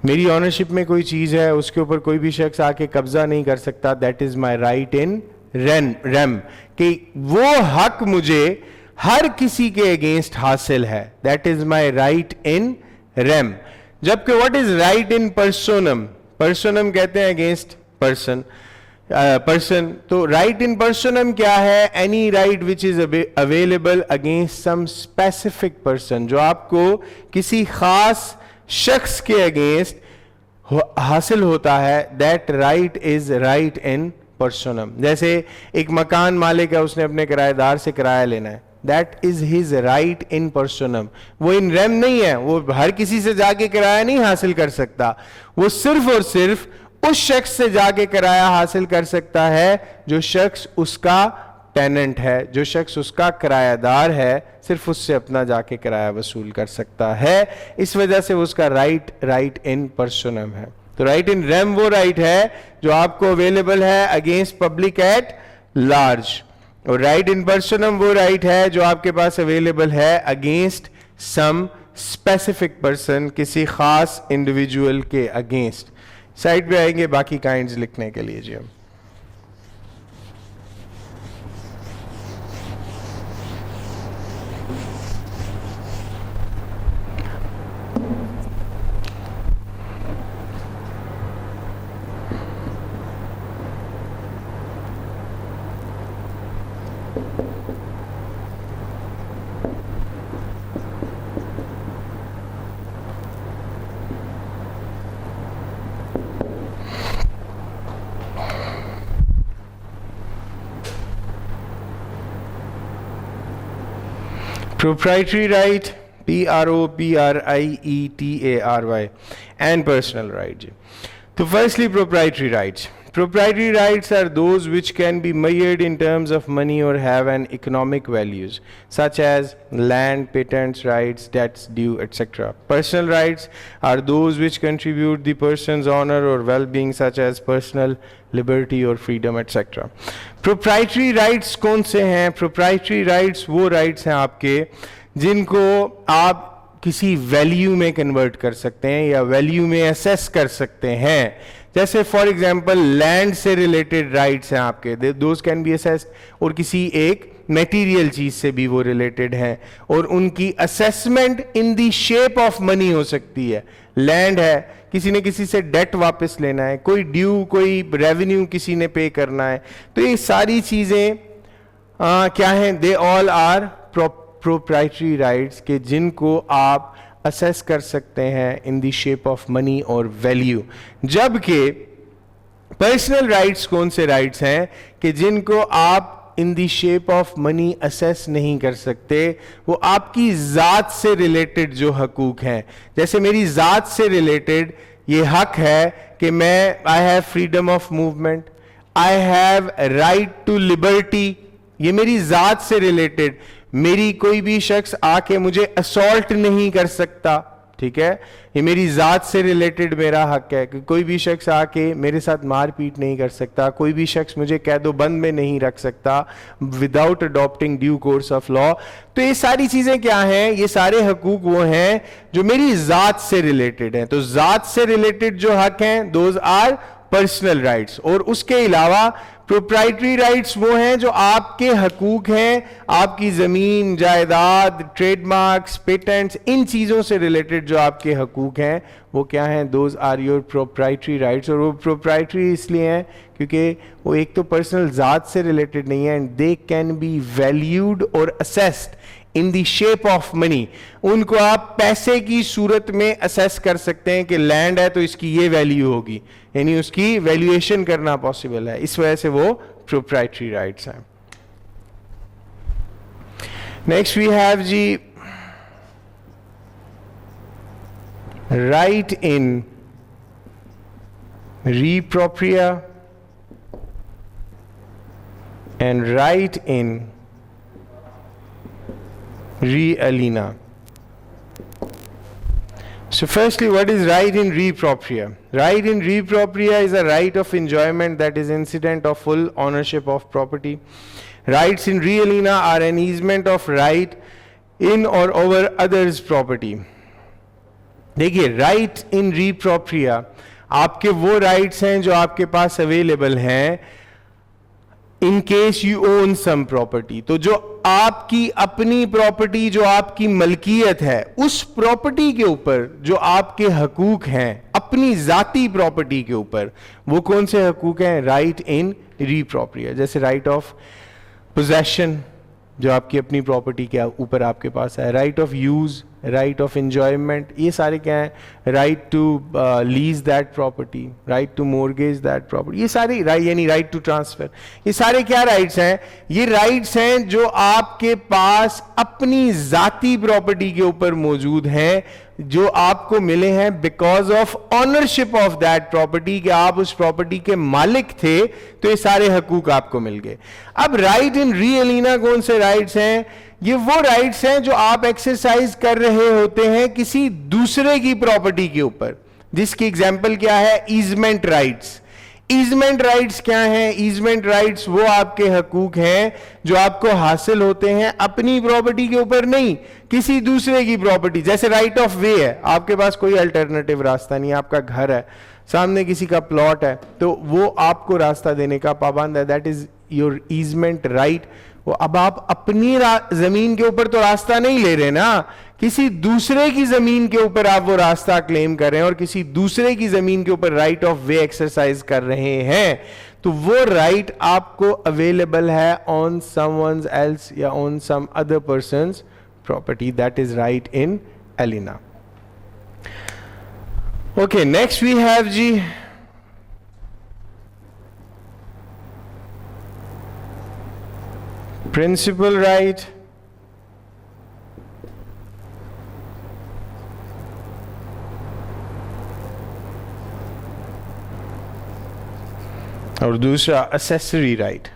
मेरी ऑनरशिप में कोई चीज है, उसके ऊपर कोई भी शख्स आके कब्जा नहीं कर सकता, that is my right in rem, कि वो हक मुझे हर किसी के अगेंस्ट हासिल है, that is my right in rem. जबकि what is right in personam? Personam कहते हैं अगेंस्ट पर्सन, तो राइट इन पर्सोनम क्या है? Any right which is available against some specific person, जो आपको किसी खास शख्स के अगेंस्ट हासिल होता है, that right is right in पर्सोनम। जैसे एक मकान मालिक है, उसने अपने किराएदार से किराया लेना है, that is his right in पर्सोनम। वो इन रेम नहीं है, वो हर किसी से जाके किराया नहीं हासिल कर सकता, वो सिर्फ और सिर्फ उस शख्स से जाके किराया हासिल कर सकता है जो शख्स उसका टेनेंट है, जो शख्स उसका किरायादार है, सिर्फ उससे अपना जाके किराया वसूल कर सकता है। इस वजह से उसका राइट इन पर्सोनम है। तो राइट इन रेम वो राइट है जो आपको अवेलेबल है अगेंस्ट पब्लिक एट लार्ज, और राइट इन पर्सोनम वो राइट है जो आपके पास अवेलेबल है अगेंस्ट सम स्पेसिफिक पर्सन, किसी खास इंडिविजुअल के अगेंस्ट। साइड पे आएंगे बाकी काइंड्स लिखने के लिए जी हम। Proprietary right, PROPRIETARY, and personal right। So firstly, proprietary rights. Proprietary rights are those which can be measured in terms of money or have an economic values, such as land, patents, rights, debts due, etc. Personal rights are those which contribute the person's honor or well-being, such as personal liberty or freedom, etc. Proprietary rights कौन से हैं? Proprietary rights वो rights हैं आपके जिनको आप किसी value में कन्वर्ट कर सकते हैं या वैल्यू में असेस कर सकते हैं। जैसे फॉर एग्जांपल लैंड से रिलेटेड राइट्स हैं आपके, दोज कैन बी असेस्ड, और किसी एक मटेरियल चीज से भी वो रिलेटेड हैं और उनकी assessment in the shape of money हो सकती है। लैंड है, किसी ने किसी से डेट वापस लेना है, कोई ड्यू, कोई रेवेन्यू किसी ने पे करना है, तो ये सारी चीजें क्या हैं? They all are proprietary rights के जिनको आप असेस कर सकते हैं in the shape of money और वैल्यू। जबकि पर्सनल राइट्स कौन से राइट्स हैं कि जिनको आप in the shape of money assess नहीं कर सकते, वो आपकी जात से रिलेटेड जो हकूक हैं। जैसे मेरी जात से रिलेटेड ये हक है कि मैं I have freedom of movement, I have right to liberty, ये मेरी जात से रिलेटेड, मेरी कोई भी शख्स आके मुझे असॉल्ट नहीं कर सकता, ठीक है, ये मेरी जात से रिलेटेड मेरा हक है कि कोई भी शख्स आके मेरे साथ मारपीट नहीं कर सकता, कोई भी शख्स मुझे कैदो बंद में नहीं रख सकता without adopting due course of law. तो ये सारी चीजें क्या हैं? ये सारे हकूक वो हैं जो मेरी जात से रिलेटेड हैं। तो जात से रिलेटेड जो हक हैं दोज आर पर्सनल राइट्स। और उसके अलावा प्रोप्राइटरी राइट्स वो हैं जो आपके हकूक हैं, आपकी जमीन, जायदाद, ट्रेडमार्क्स, पेटेंट्स, इन चीजों से रिलेटेड जो आपके हकूक हैं वो क्या हैं, those are your proprietary rights. और वो प्रोप्राइटरी इसलिए हैं क्योंकि वो एक तो पर्सनल ज़ात से रिलेटेड नहीं है, and they can be valued और assessed in the shape of money. उनको आप पैसे की सूरत में असेस कर सकते हैं कि लैंड है तो इसकी ये वैल्यू होगी, यानी उसकी वैल्यूएशन करना पॉसिबल है, इस वजह से वो प्रोप्राइटरी राइट्स हैं। नेक्स्ट वी हैव जी right in re propria and right in re-aliena. So firstly, what is right in re propria? Right in re propria is a right of enjoyment that is incident of full ownership of property. Rights in re-aliena are an easement of right in or over others' property. देखिए, right in re propria आपके वो rights हैं जो आपके पास available हैं in case you own sum property. तो जो आपकी अपनी प्रॉपर्टी, जो आपकी मलकियत है, उस प्रॉपर्टी के ऊपर जो आपके हकूक हैं अपनी जाती प्रॉपर्टी के ऊपर, वो कौन से हकूक हैं, राइट इन रीप्रोप्रिया। जैसे राइट ऑफ पोजेशन जो आपकी अपनी प्रॉपर्टी के ऊपर आपके पास है, right of use, right of enjoyment, ये सारे क्या हैं, right to lease that property, right to mortgage that property, ये सारे यानी राइट टू ट्रांसफर, ये सारे क्या राइट्स हैं, ये राइट्स हैं जो आपके पास अपनी जाती प्रॉपर्टी के ऊपर मौजूद हैं, जो आपको मिले हैं because of ownership of that property, कि आप उस प्रॉपर्टी के मालिक थे तो ये सारे हकूक आपको मिल गए। अब राइट इन री-एलिना कौन से राइट्स हैं, ये वो राइट्स हैं जो आप एक्सरसाइज कर रहे होते हैं किसी दूसरे की प्रॉपर्टी के ऊपर, जिसकी एग्जांपल क्या है, ईजमेंट राइट्स। ईजमेंट राइट्स क्या हैं, ईजमेंट राइट्स वो आपके हकूक हैं जो आपको हासिल होते हैं अपनी प्रॉपर्टी के ऊपर नहीं, किसी दूसरे की प्रॉपर्टी। जैसे राइट ऑफ वे है, आपके पास कोई अल्टरनेटिव रास्ता नहीं है, आपका घर है, सामने किसी का प्लॉट है, तो वो आपको रास्ता देने का पाबंद है, that is your easement right. वो अब आप अपनी जमीन के ऊपर तो रास्ता नहीं ले रहे ना, किसी दूसरे की जमीन के ऊपर आप वो रास्ता क्लेम कर रहे हैं और किसी दूसरे की जमीन के ऊपर राइट ऑफ वे एक्सरसाइज कर रहे हैं, तो वो राइट आपको अवेलेबल है ऑन समवन एल्स या on some other person's property, that is right in aliena. Okay, next we have जी principal right और दूसरा accessory right।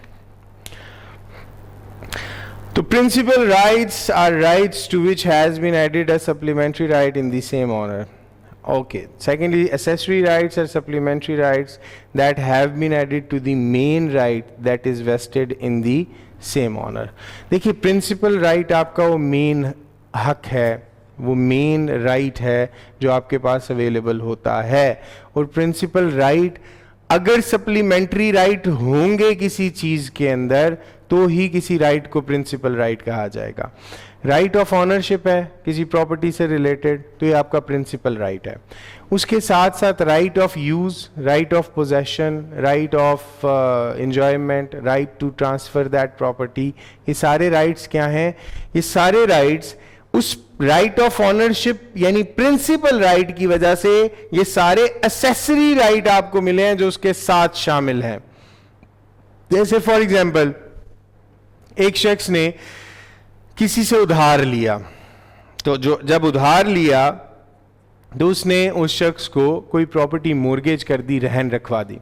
तो principal rights are rights to which has been added a supplementary right in the same honor. Okay, secondly, accessory rights are supplementary rights that have been added to the main right that is vested in the same owner. देखिए, principal right आपका वो main हक है, वो main right है जो आपके पास available होता है, और प्रिंसिपल राइट अगर सप्लीमेंट्री राइट होंगे किसी चीज के अंदर तो ही किसी राइट को प्रिंसिपल राइट कहा जाएगा। राइट ऑफ ऑनरशिप है किसी प्रॉपर्टी से रिलेटेड, तो ये आपका प्रिंसिपल राइट है। उसके साथ साथ right of use, right of possession, right of enjoyment, right to transfer that property, ये सारे राइट्स क्या हैं, ये सारे राइट्स उस राइट ऑफ ऑनरशिप यानी प्रिंसिपल राइट की वजह से ये सारे एसेसरी राइट आपको मिले हैं जो उसके साथ शामिल हैं। जैसे फॉर एग्जाम्पल, एक शख्स ने किसी से उधार लिया, तो जो जब उधार लिया तो उसने उस शख्स को कोई प्रॉपर्टी मोर्गेज कर दी, रहन रखवा दी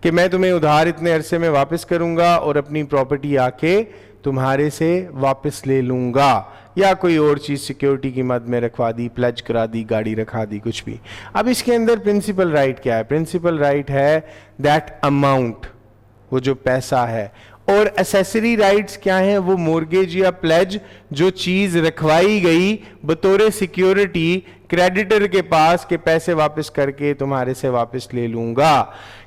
कि मैं तुम्हें उधार इतने अरसे में वापस करूंगा और अपनी प्रॉपर्टी आके तुम्हारे से वापस ले लूंगा, या कोई और चीज सिक्योरिटी की मद में रखवा दी, प्लेज करा दी, गाड़ी रखा दी, कुछ भी। अब इसके अंदर प्रिंसिपल राइट क्या है, प्रिंसिपल राइट है दैट अमाउंट, वो जो पैसा है, और एसेसरी राइट्स क्या हैं? वो मोर्गेज या प्लेज, जो चीज रखवाई गई बतौर सिक्योरिटी क्रेडिटर के पास के पैसे वापस करके तुम्हारे से वापस ले लूंगा।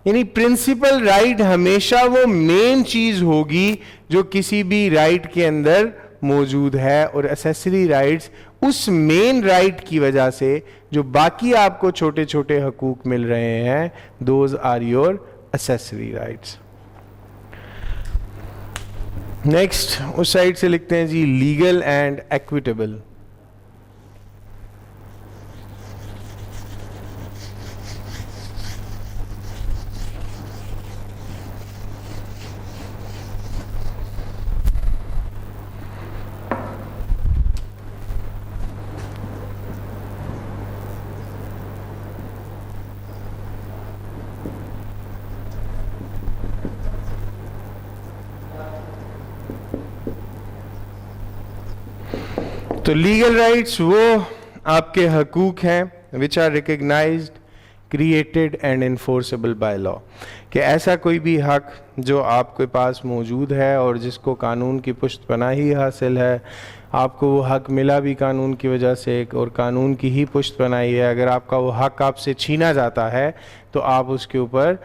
यानी प्रिंसिपल राइट हमेशा वो मेन चीज होगी जो किसी भी राइट के अंदर मौजूद है, और एसेसरी राइट्स उस मेन राइट की वजह से जो बाकी आपको छोटे छोटे हकूक मिल रहे हैं, those are your accessory rights. Next उस साइड से लिखते हैं जी, लीगल एंड एक्विटेबल। तो लीगल राइट्स वो आपके हकूक हैं which are recognised, created and enforceable by law, कि ऐसा कोई भी हक जो आपके पास मौजूद है और जिसको कानून की पुष्टपनाही हासिल है, आपको वो हक मिला भी कानून की वजह से और कानून की ही पुष्टपनाही है। अगर आपका वो हक आपसे छीना जाता है तो आप उसके ऊपर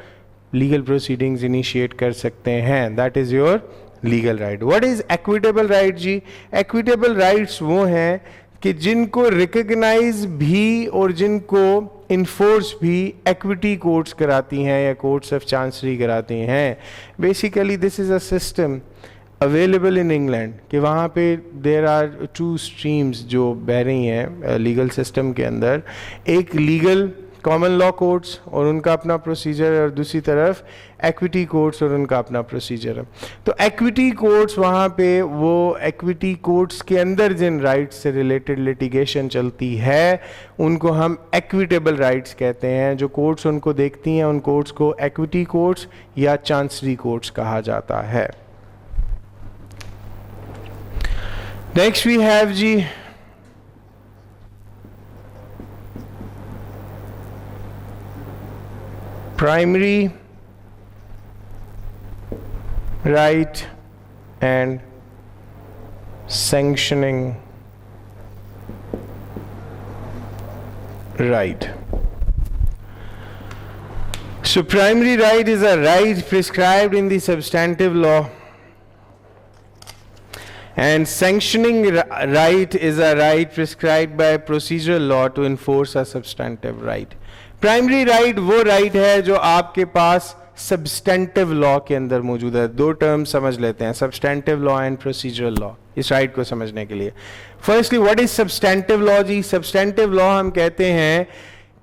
लीगल प्रोसीडिंग्स इनिशिएट कर सकते हैं। That is your legal right. What is equitable right जी? एक्विटेबल राइट्स वो हैं कि जिनको रिकग्नाइज भी और जिनको इन्फोर्स भी एक्विटी कोर्ट्स कराती हैं या कोर्ट्स ऑफ चांसरी कराती हैं। Basically this is a system available in England कि वहाँ पे देर आर टू स्ट्रीम्स जो बह रही हैं लीगल सिस्टम के अंदर। एक लीगल कॉमन लॉ कोर्ट्स और उनका अपना प्रोसीजर है, और दूसरी तरफ एक्विटी कोर्ट्स और उनका अपना प्रोसीजर है। तो एक्विटी कोर्ट्स, वहाँ पे वो एक्विटी कोर्ट्स के अंदर जिन राइट्स से रिलेटेड लिटिगेशन चलती है उनको हम एक्विटेबल राइट्स कहते हैं। जो कोर्ट्स उनको देखती हैं उन कोर्ट्स को एक्विटी कोर्ट्स या चांसरी कोर्ट्स कहा जाता है। नेक्स्ट वी हैव जी primary right and sanctioning right. So primary right is a right prescribed in the substantive law, and sanctioning right is a right prescribed by procedural law to enforce a substantive right. Primary right वो right है जो आपके पास substantive law के अंदर मौजूद है। दो term समझ लेते हैं, substantive law and procedural law, इस राइट को समझने के लिए। Firstly what is substantive law जी? सब्सटेंटिव लॉ हम कहते हैं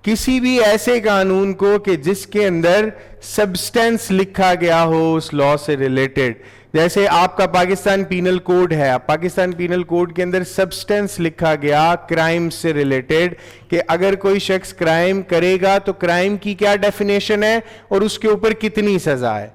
किसी भी ऐसे कानून को कि जिसके अंदर सब्सटेंस लिखा गया हो उस लॉ से रिलेटेड। जैसे आपका पाकिस्तान पीनल कोड है, पाकिस्तान पीनल कोड के अंदर सब्सटेंस लिखा गया क्राइम से रिलेटेड कि अगर कोई शख्स क्राइम करेगा तो क्राइम की क्या डेफिनेशन है और उसके ऊपर कितनी सजा है।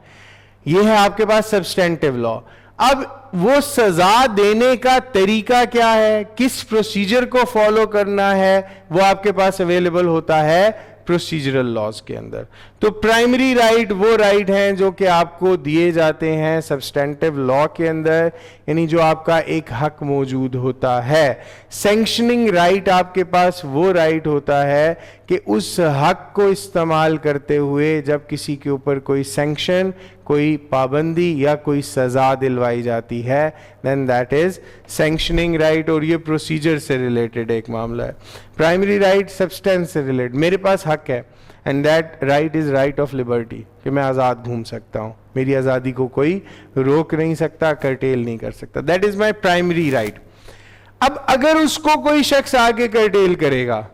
यह है आपके पास सब्सटेंटिव लॉ। अब वो सजा देने का तरीका क्या है, किस प्रोसीजर को फॉलो करना है, वो आपके पास अवेलेबल होता है प्रोसीजरल लॉज के अंदर। तो प्राइमरी राइट वो राइट हैं जो कि आपको दिए जाते हैं सब्सटेंटिव लॉ के अंदर, यानी जो आपका एक हक मौजूद होता है। सैंक्शनिंग राइट आपके पास वो राइट होता है कि उस हक को इस्तेमाल करते हुए जब किसी के ऊपर कोई सैंक्शन, कोई पाबंदी या कोई सजा दिलवाई जाती है, then that is sanctioning right. और ये प्रोसीजर से रिलेटेड एक मामला है। प्राइमरी राइट सब्सटेंस से रिलेटेड, मेरे पास हक है and that right is right of liberty कि मैं आज़ाद घूम सकता हूँ, मेरी आज़ादी को कोई रोक नहीं सकता, कर्टेल नहीं कर सकता। That is my primary right. अब अगर उसको कोई शख्स आगे कर्टेल करेगा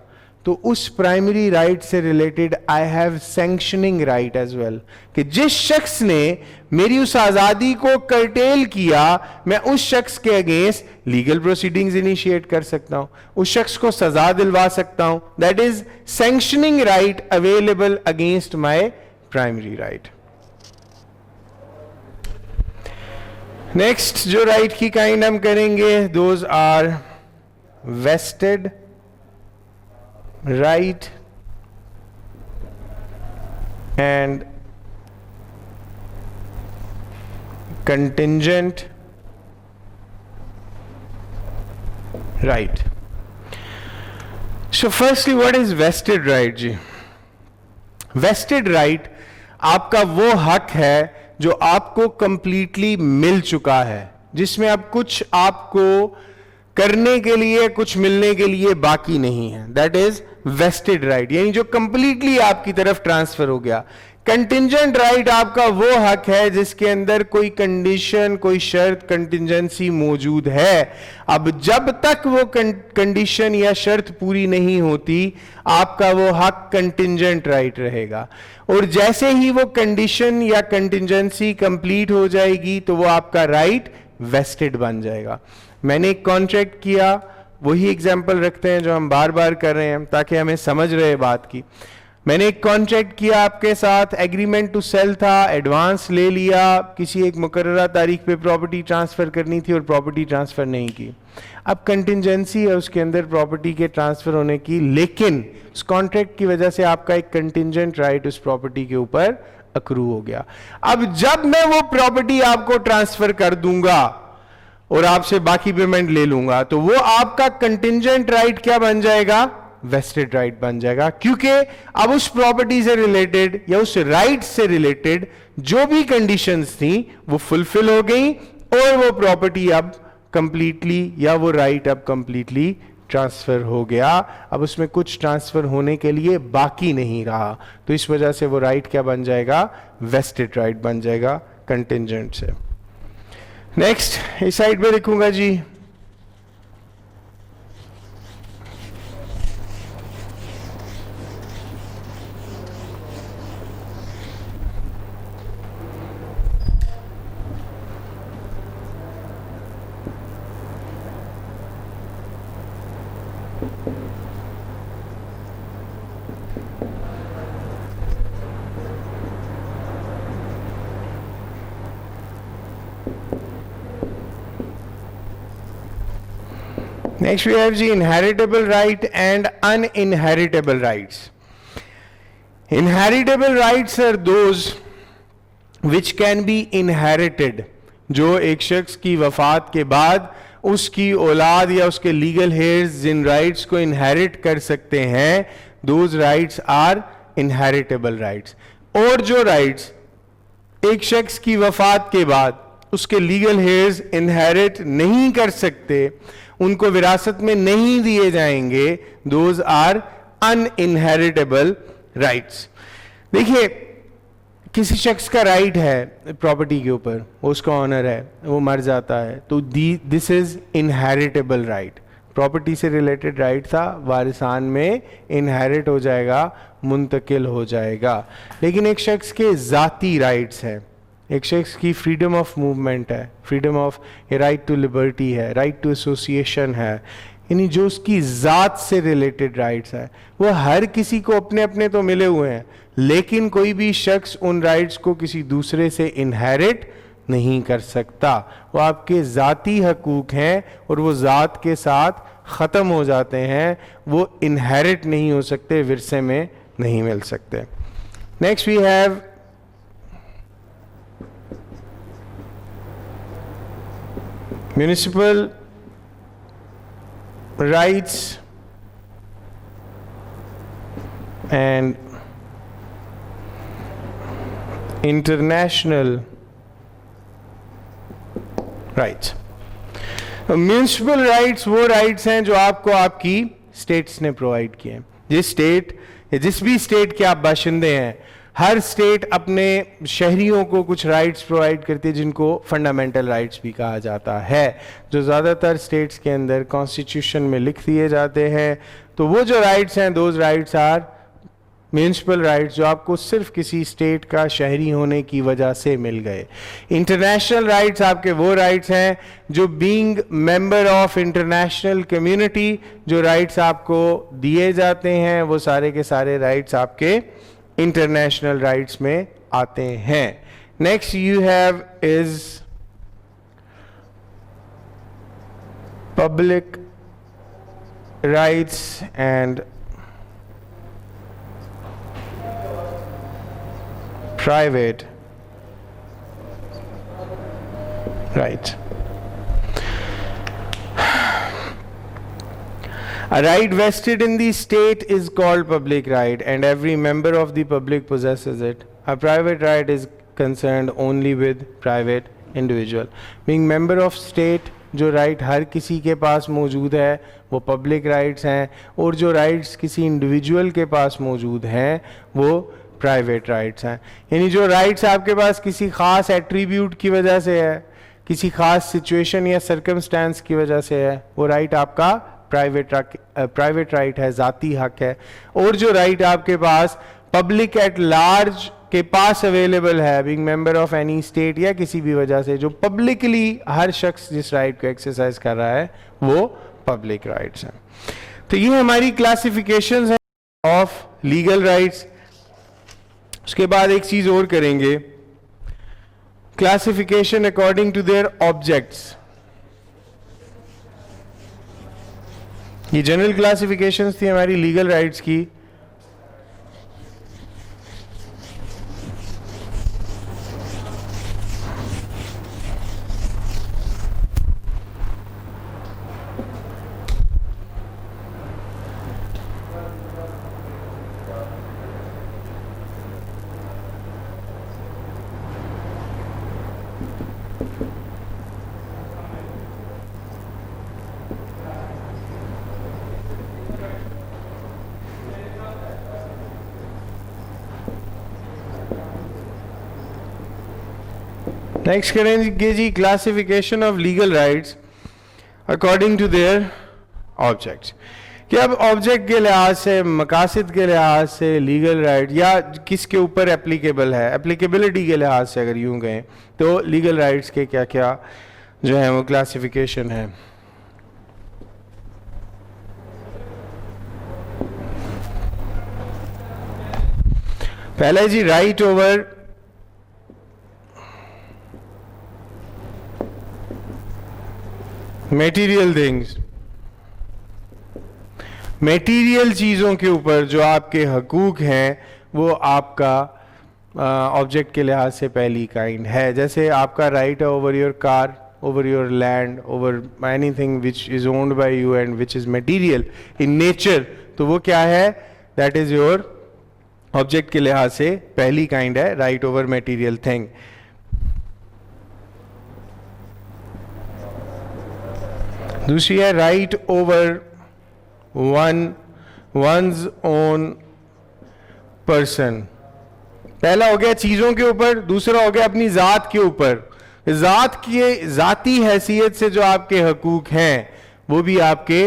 तो उस प्राइमरी राइट से related I have sanctioning right as well कि जिस शख्स ने मेरी उस आजादी को कर्टेल किया, मैं उस शख्स के अगेंस्ट लीगल प्रोसीडिंग्स इनिशिएट कर सकता हूं, उस शख्स को सजा दिलवा सकता हूं। That is sanctioning right available against my primary right. Next जो राइट की काइंड हम करेंगे, those are vested right and contingent right. So firstly, what is vested right जी? vested right आपका वो हक है जो आपको कंप्लीटली मिल चुका है, जिसमें अब कुछ आपको करने के लिए, कुछ मिलने के लिए बाकी नहीं है. दैट इज वेस्टेड राइट, यानी जो कंप्लीटली आपकी तरफ ट्रांसफर हो गया. कंटिंजेंट राइट आपका वो हक है जिसके अंदर कोई कंडीशन, कोई शर्त, कंटिंजेंसी मौजूद है. अब जब तक वो कंडीशन या शर्त पूरी नहीं होती, आपका वो हक कंटिंजेंट राइट रहेगा. और जैसे ही वो कंडीशन या कंटिंजेंसी कंप्लीट हो जाएगी तो वो आपका राइट वेस्टेड बन जाएगा. मैंने एक कॉन्ट्रैक्ट किया, वही एग्जाम्पल रखते हैं जो हम बार बार कर रहे हैं ताकि हमें समझ रहे बात की. मैंने एक कॉन्ट्रैक्ट किया आपके साथ, एग्रीमेंट टू सेल था, एडवांस ले लिया, किसी एक मुकर्ररा तारीख पे प्रॉपर्टी ट्रांसफर करनी थी और प्रॉपर्टी ट्रांसफर नहीं की. अब कंटिंजेंसी है उसके अंदर प्रॉपर्टी के ट्रांसफर होने की, लेकिन उस कॉन्ट्रैक्ट की वजह से आपका एक कंटिंजेंट राइट उस प्रॉपर्टी के ऊपर अक्रू हो गया. अब जब मैं वो प्रॉपर्टी आपको ट्रांसफर कर दूंगा और आपसे बाकी पेमेंट ले लूंगा, तो वो आपका कंटिंजेंट राइट क्या बन जाएगा? वेस्टेड राइट बन जाएगा. क्योंकि अब उस प्रॉपर्टी से रिलेटेड या उस राइट से रिलेटेड जो भी कंडीशंस थी वो फुलफिल हो गई और वो प्रॉपर्टी अब कंप्लीटली या वो राइट अब कंप्लीटली ट्रांसफर हो गया. अब उसमें कुछ ट्रांसफर होने के लिए बाकी नहीं रहा, तो इस वजह से वो राइट क्या बन जाएगा? वेस्टेड राइट बन जाएगा कंटिंजेंट से. नेक्स्ट इस साइड पे लिखूंगा जी, next we have the inheritable right and uninheritable rights. Inheritable rights are those which can be inherited, जो एक शख्स की वफात के बाद उसकी औलाद या उसके लीगल हेयर्स जिन राइट्स को इनहेरिट कर सकते हैं, those rights are inheritable rights. और जो राइट्स एक शख्स की वफात के बाद उसके लीगल हेयर्स इनहेरिट नहीं कर सकते, उनको विरासत में नहीं दिए जाएंगे, दोज आर अनइनहेरिटेबल राइट्स. देखिए, किसी शख्स का राइट है प्रॉपर्टी के ऊपर, वो उसका ऑनर है, वो मर जाता है, तो this is inheritable right. Property से रिलेटेड राइट था, वारिसान में इनहेरिट हो जाएगा, मुंतकिल हो जाएगा. लेकिन एक शख्स के ज़ाती राइट्स हैं, एक शख्स की फ्रीडम ऑफ मूवमेंट है, freedom of right to liberty है, राइट टू एसोसिएशन है, यानी जो उसकी ज़ात से रिलेटेड राइट्स है, वो हर किसी को अपने अपने तो मिले हुए हैं, लेकिन कोई भी शख्स उन राइट्स को किसी दूसरे से इनहेरिट नहीं कर सकता. वो आपके ज़ाती हकूक़ हैं और वो ज़ात के साथ ख़त्म हो जाते हैं, वो इनहेरिट नहीं हो सकते, विरसे में नहीं मिल सकते. Next we have municipal rights and international rights. Municipal rights वो राइट्स हैं जो आपको आपकी स्टेट्स ने प्रोवाइड किए हैं. जिस स्टेट या जिस भी स्टेट के आप बाशिंदे हैं, हर स्टेट अपने शहरियों को कुछ राइट्स प्रोवाइड करती है जिनको फंडामेंटल राइट्स भी कहा जाता है, जो ज़्यादातर स्टेट्स के अंदर कॉन्स्टिट्यूशन में लिख दिए जाते हैं. तो वो जो राइट्स हैं, those rights are municipal rights, जो आपको सिर्फ किसी स्टेट का शहरी होने की वजह से मिल गए. इंटरनेशनल राइट्स आपके वो राइट्स हैं जो being member of international community जो राइट्स आपको दिए जाते हैं, वो सारे के सारे राइट्स आपके इंटरनेशनल राइट्स में आते हैं. Next you have is public rights and private Right. A right vested in the state is called public right, and every member of the public possesses it. A private right is concerned only with private individual. Being member of state, जो right हर किसी के पास मौजूद है वो public rights हैं, और जो rights किसी इंडिविजुअल के पास मौजूद हैं वो प्राइवेट राइट्स हैं. यानी जो राइट्स आपके पास किसी ख़ास एट्रीब्यूट की वजह से है, किसी ख़ास सिचुएशन या सर्कमस्टेंस की वजह से है, वो राइट आपका प्राइवेट राइट है, ज़ाती हक है. और जो राइट आपके पास पब्लिक एट लार्ज के पास अवेलेबल है, being member of any state या किसी भी वजह से, जो पब्लिकली हर शख्स जिस राइट को एक्सरसाइज कर रहा है वो पब्लिक राइट्स हैं. तो ये हमारी क्लासिफिकेशंस हैं ऑफ लीगल राइट्स. उसके बाद एक चीज और करेंगे, classification according to their objects. ये जनरल क्लासिफिकेशंस थी हमारी लीगल राइट्स की. नेक्स्ट करेंगे जी classification of legal rights according to their objects. कि अब ऑब्जेक्ट के लिहाज से, मकासद के लिहाज से लीगल राइट या किसके ऊपर एप्लीकेबल है, एप्लीकेबिलिटी के लिहाज से अगर यूं कहें तो लीगल राइट्स के क्या क्या जो है वो क्लासिफिकेशन है. पहला जी right over material things. Material चीज़ों के ऊपर जो आपके हकूक हैं वो आपका ऑब्जेक्ट के लिहाज से पहली काइंड है. जैसे आपका राइट है over your car, over your land, over anything which is owned by you and which is material in nature, तो वो क्या है, दैट इज योर ऑब्जेक्ट के लिहाज से पहली काइंड है राइट ओवर मटेरियल थिंग. दूसरी है right over one's own person. पहला हो गया चीजों के ऊपर, दूसरा हो गया अपनी जात के ऊपर. जात की जाती हैसियत से जो आपके हकूक हैं वो भी आपके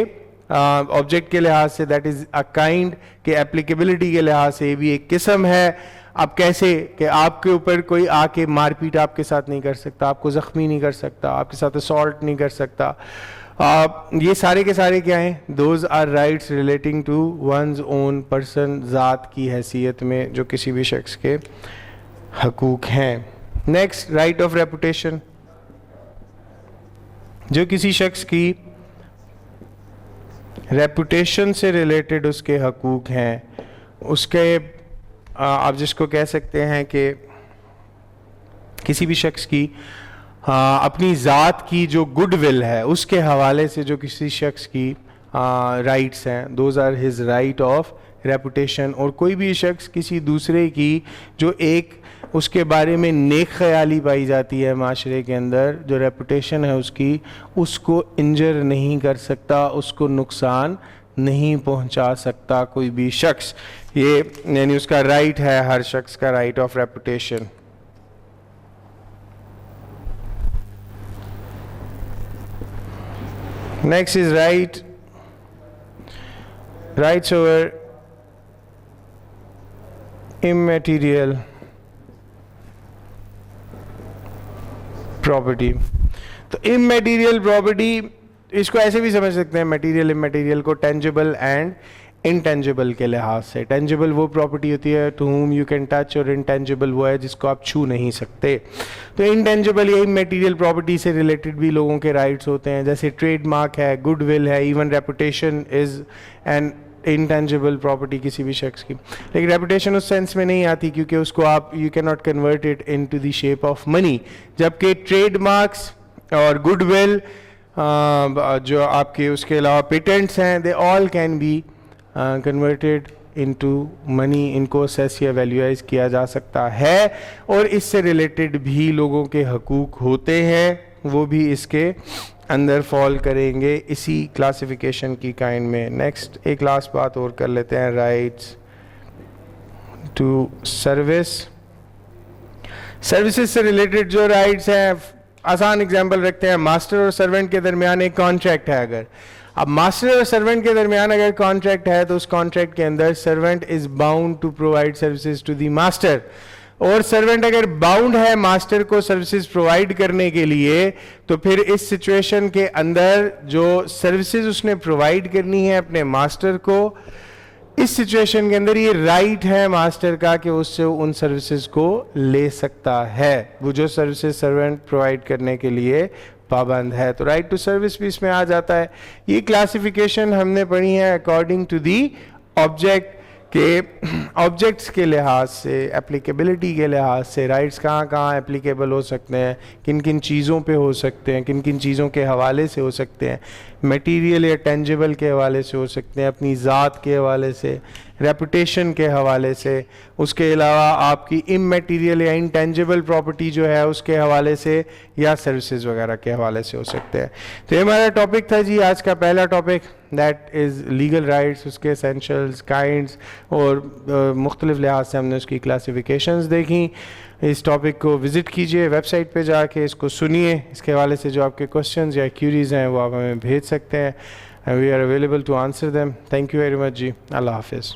ऑब्जेक्ट के लिहाज say that is a kind के एप्लीकेबिलिटी के लिहाज से ये भी एक किस्म है. अब कैसे कि आपके ऊपर कोई आके मारपीट आपके साथ नहीं कर सकता, आपको जख्मी नहीं कर सकता, आपके साथ असॉल्ट नहीं कर सकता. ये सारे के सारे क्या हैं, those are rights relating to one's own person, ज़ात की हैसियत में जो किसी भी शख्स के हकूक हैं. नेक्स्ट राइट ऑफ रेपुटेशन, जो किसी शख्स की रेपुटेशन से रिलेटेड उसके हकूक हैं, उसके आप जिसको कह सकते हैं कि किसी भी शख्स की अपनी ज़ात की जो गुडविल है उसके हवाले से जो किसी शख्स की राइट्स हैं, those are his right of reputation. और कोई भी शख्स किसी दूसरे की जो एक उसके बारे में नेक ख्याली पाई जाती है माशरे के अंदर, जो रेपुटेशन है उसकी, उसको इंजर नहीं कर सकता, उसको नुकसान नहीं पहुंचा सकता कोई भी शख्स. ये यानी उसका राइट है हर शख्स का right of reputation. Next is rights over immaterial property. तो immaterial property इसको ऐसे भी समझ सकते हैं मटेरियल इमैटेरियल को टेंजिबल एंड इनटेंजिबल के लिहाज से. टेंजिबल वो प्रॉपर्टी होती है to whom you can touch, और इनटेंजिबल वो है जिसको आप छू नहीं सकते. तो इनटेंजिबल या इमैटेरियल प्रॉपर्टी से रिलेटेड भी लोगों के राइट्स होते हैं, जैसे ट्रेडमार्क है, गुडविल है, even reputation is an intangible property किसी भी शख्स की. लेकिन रेपुटेशन उस सेंस में नहीं आती क्योंकि उसको आप you can not convert it into the shape of money, जबकि ट्रेडमार्क्स और गुडविल जो आपके उसके अलावा पेटेंट्स हैं, they all can be converted into money, इनको सेस या वैल्यूआइज किया जा सकता है। और इससे रिलेटेड भी लोगों के हकूक होते हैं, वो भी इसके अंदर फॉल करेंगे इसी क्लासिफिकेशन की काइंड में। नेक्स्ट एक लास्ट बात और कर लेते हैं, राइट्स टू सर्विस। सर्विसेज से रिलेटेड जो राइट्स हैं, आसान एग्जांपल रखते हैं, मास्टर और सर्वेंट के दरमियान एक कॉन्ट्रैक्ट है। अगर अब मास्टर और सर्वेंट के दरमियान अगर कॉन्ट्रैक्ट है तो उस कॉन्ट्रैक्ट के अंदर servant is bound to provide services to the master, और सर्वेंट अगर बाउंड है मास्टर को सर्विसेज प्रोवाइड करने के लिए, तो फिर इस सिचुएशन के अंदर जो सर्विसेज उसने प्रोवाइड करनी है अपने मास्टर को, इस सिचुएशन के अंदर ये राइट है मास्टर का कि उससे उन सर्विसेज को ले सकता है, वो जो सर्विसेज सर्वेंट प्रोवाइड करने के लिए पाबंद है। तो राइट टू सर्विस भी इसमें आ जाता है। ये क्लासिफिकेशन हमने पढ़ी है अकॉर्डिंग टू दी ऑब्जेक्ट के ऑब्जेक्ट्स के लिहाज से, एप्लीकेबिलिटी के लिहाज से राइट्स कहाँ कहाँ एप्लीकेबल हो सकते हैं, किन किन चीज़ों पे हो सकते हैं, किन किन चीज़ों के हवाले से हो सकते हैं, मटेरियल या टेंजिबल के हवाले से हो सकते हैं, अपनी ज़ात के हवाले से, रेपुटेशन के हवाले से, उसके अलावा आपकी इमटेरियल या इंटेंजिबल प्रॉपर्टी जो है उसके हवाले से, या सर्विसेज वगैरह के हवाले से हो सकते हैं। तो ये हमारा टॉपिक था जी आज का पहला topic, that is legal rights, उसके एसेंशियल्स, काइंड्स, और मुख्तलिफ लिहाज से हमने उसकी क्लासिफिकेशंस देखी। इस टॉपिक को विज़िट कीजिए वेबसाइट पे जाके, इसको सुनिए, इसके हवाले से जो आपके क्वेश्चंस या क्यूरीज़ हैं वो आप हमें भेज सकते हैं। We are available to answer them. Thank you very much जी, अल्लाह हाफिज़।